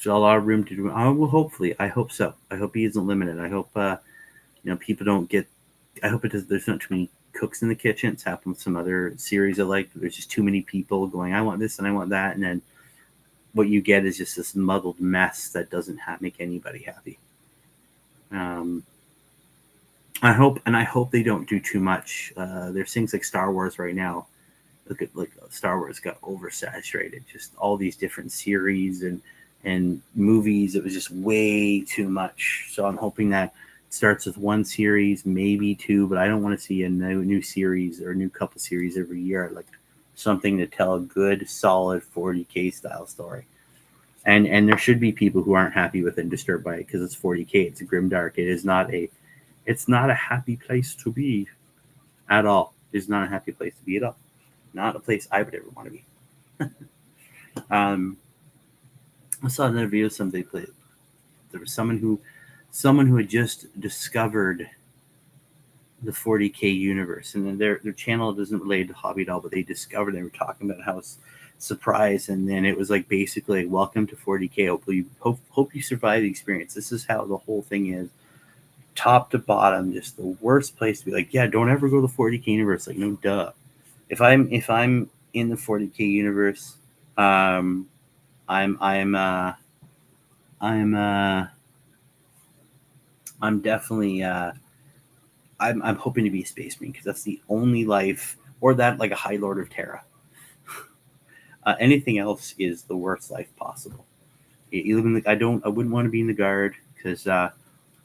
There's a lot of room to do. Well, hopefully, I hope so. I hope he isn't limited. I hope people don't get. I hope it does. There's not too many cooks in the kitchen. It's happened with some other series I like. There's just too many people going. I want this and I want that, and then what you get is just this muddled mess that doesn't make anybody happy. I hope they don't do too much. There's things like Star Wars right now. Look at like Star Wars got oversaturated. Just all these different series and movies. It was just way too much. So I'm hoping that it starts with one series, maybe two, but I don't want to see a new series or a new couple series every year. I'd like something to tell a good, solid 40K style story. And there should be people who aren't happy with it and disturbed by it because it's 40K. It's a grimdark. It's not a happy place to be at all. It's not a happy place to be at all. Not a place I would ever want to be. I saw another video somebody played. There was someone who had just discovered the 40K universe, and then their channel doesn't relate to hobby at all, but they discovered. They were talking about how it's surprise, and then it was like basically welcome to 40K. Hope you survive the experience. This is how the whole thing is, top to bottom, just the worst place to be. Like, yeah, don't ever go to the 40K universe. Like, no, duh. If I'm in the 40K universe, I'm definitely I'm hoping to be a space marine because that's the only life, or that like a High Lord of Terra. Anything else is the worst life possible. I wouldn't want to be in the guard because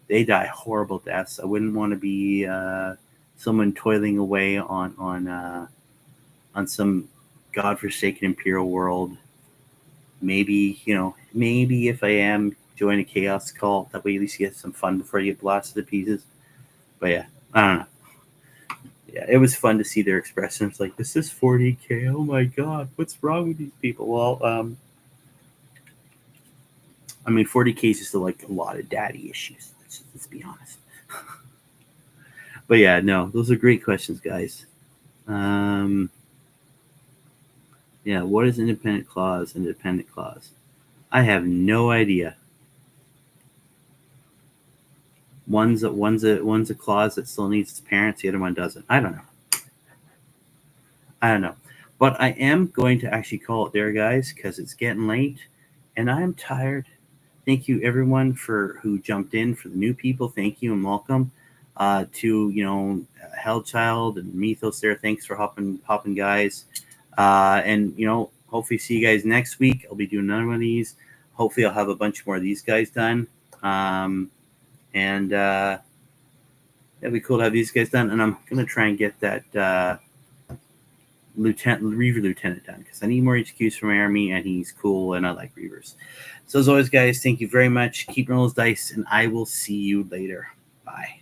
they die horrible deaths. I wouldn't want to be someone toiling away on some godforsaken imperial world. Maybe if I am, join a chaos cult. That way at least you get some fun before you get blasted to pieces. But yeah, I don't know. Yeah, it was fun to see their expressions. Like, this is 40K. Oh my god, what's wrong with these people? Well, 40K is just like a lot of daddy issues. Let's be honest. But yeah, no, those are great questions, guys. Yeah, what is independent clause? Independent clause. I have no idea. One's a clause that still needs its parents. The other one doesn't. I don't know. But I am going to actually call it there, guys, because it's getting late, and I'm tired. Thank you, everyone, who jumped in. For the new people, thank you and welcome. To Hellchild and Mythos there. Thanks for hopping, guys. And hopefully see you guys next week. I'll be doing another one of these. Hopefully I'll have a bunch more of these guys done. And it'd be cool to have these guys done. And I'm gonna try and get that Reaver Lieutenant done because I need more HQs from my army, and he's cool, and I like Reavers. So as always, guys, thank you very much. Keep rolling those dice, and I will see you later. Bye.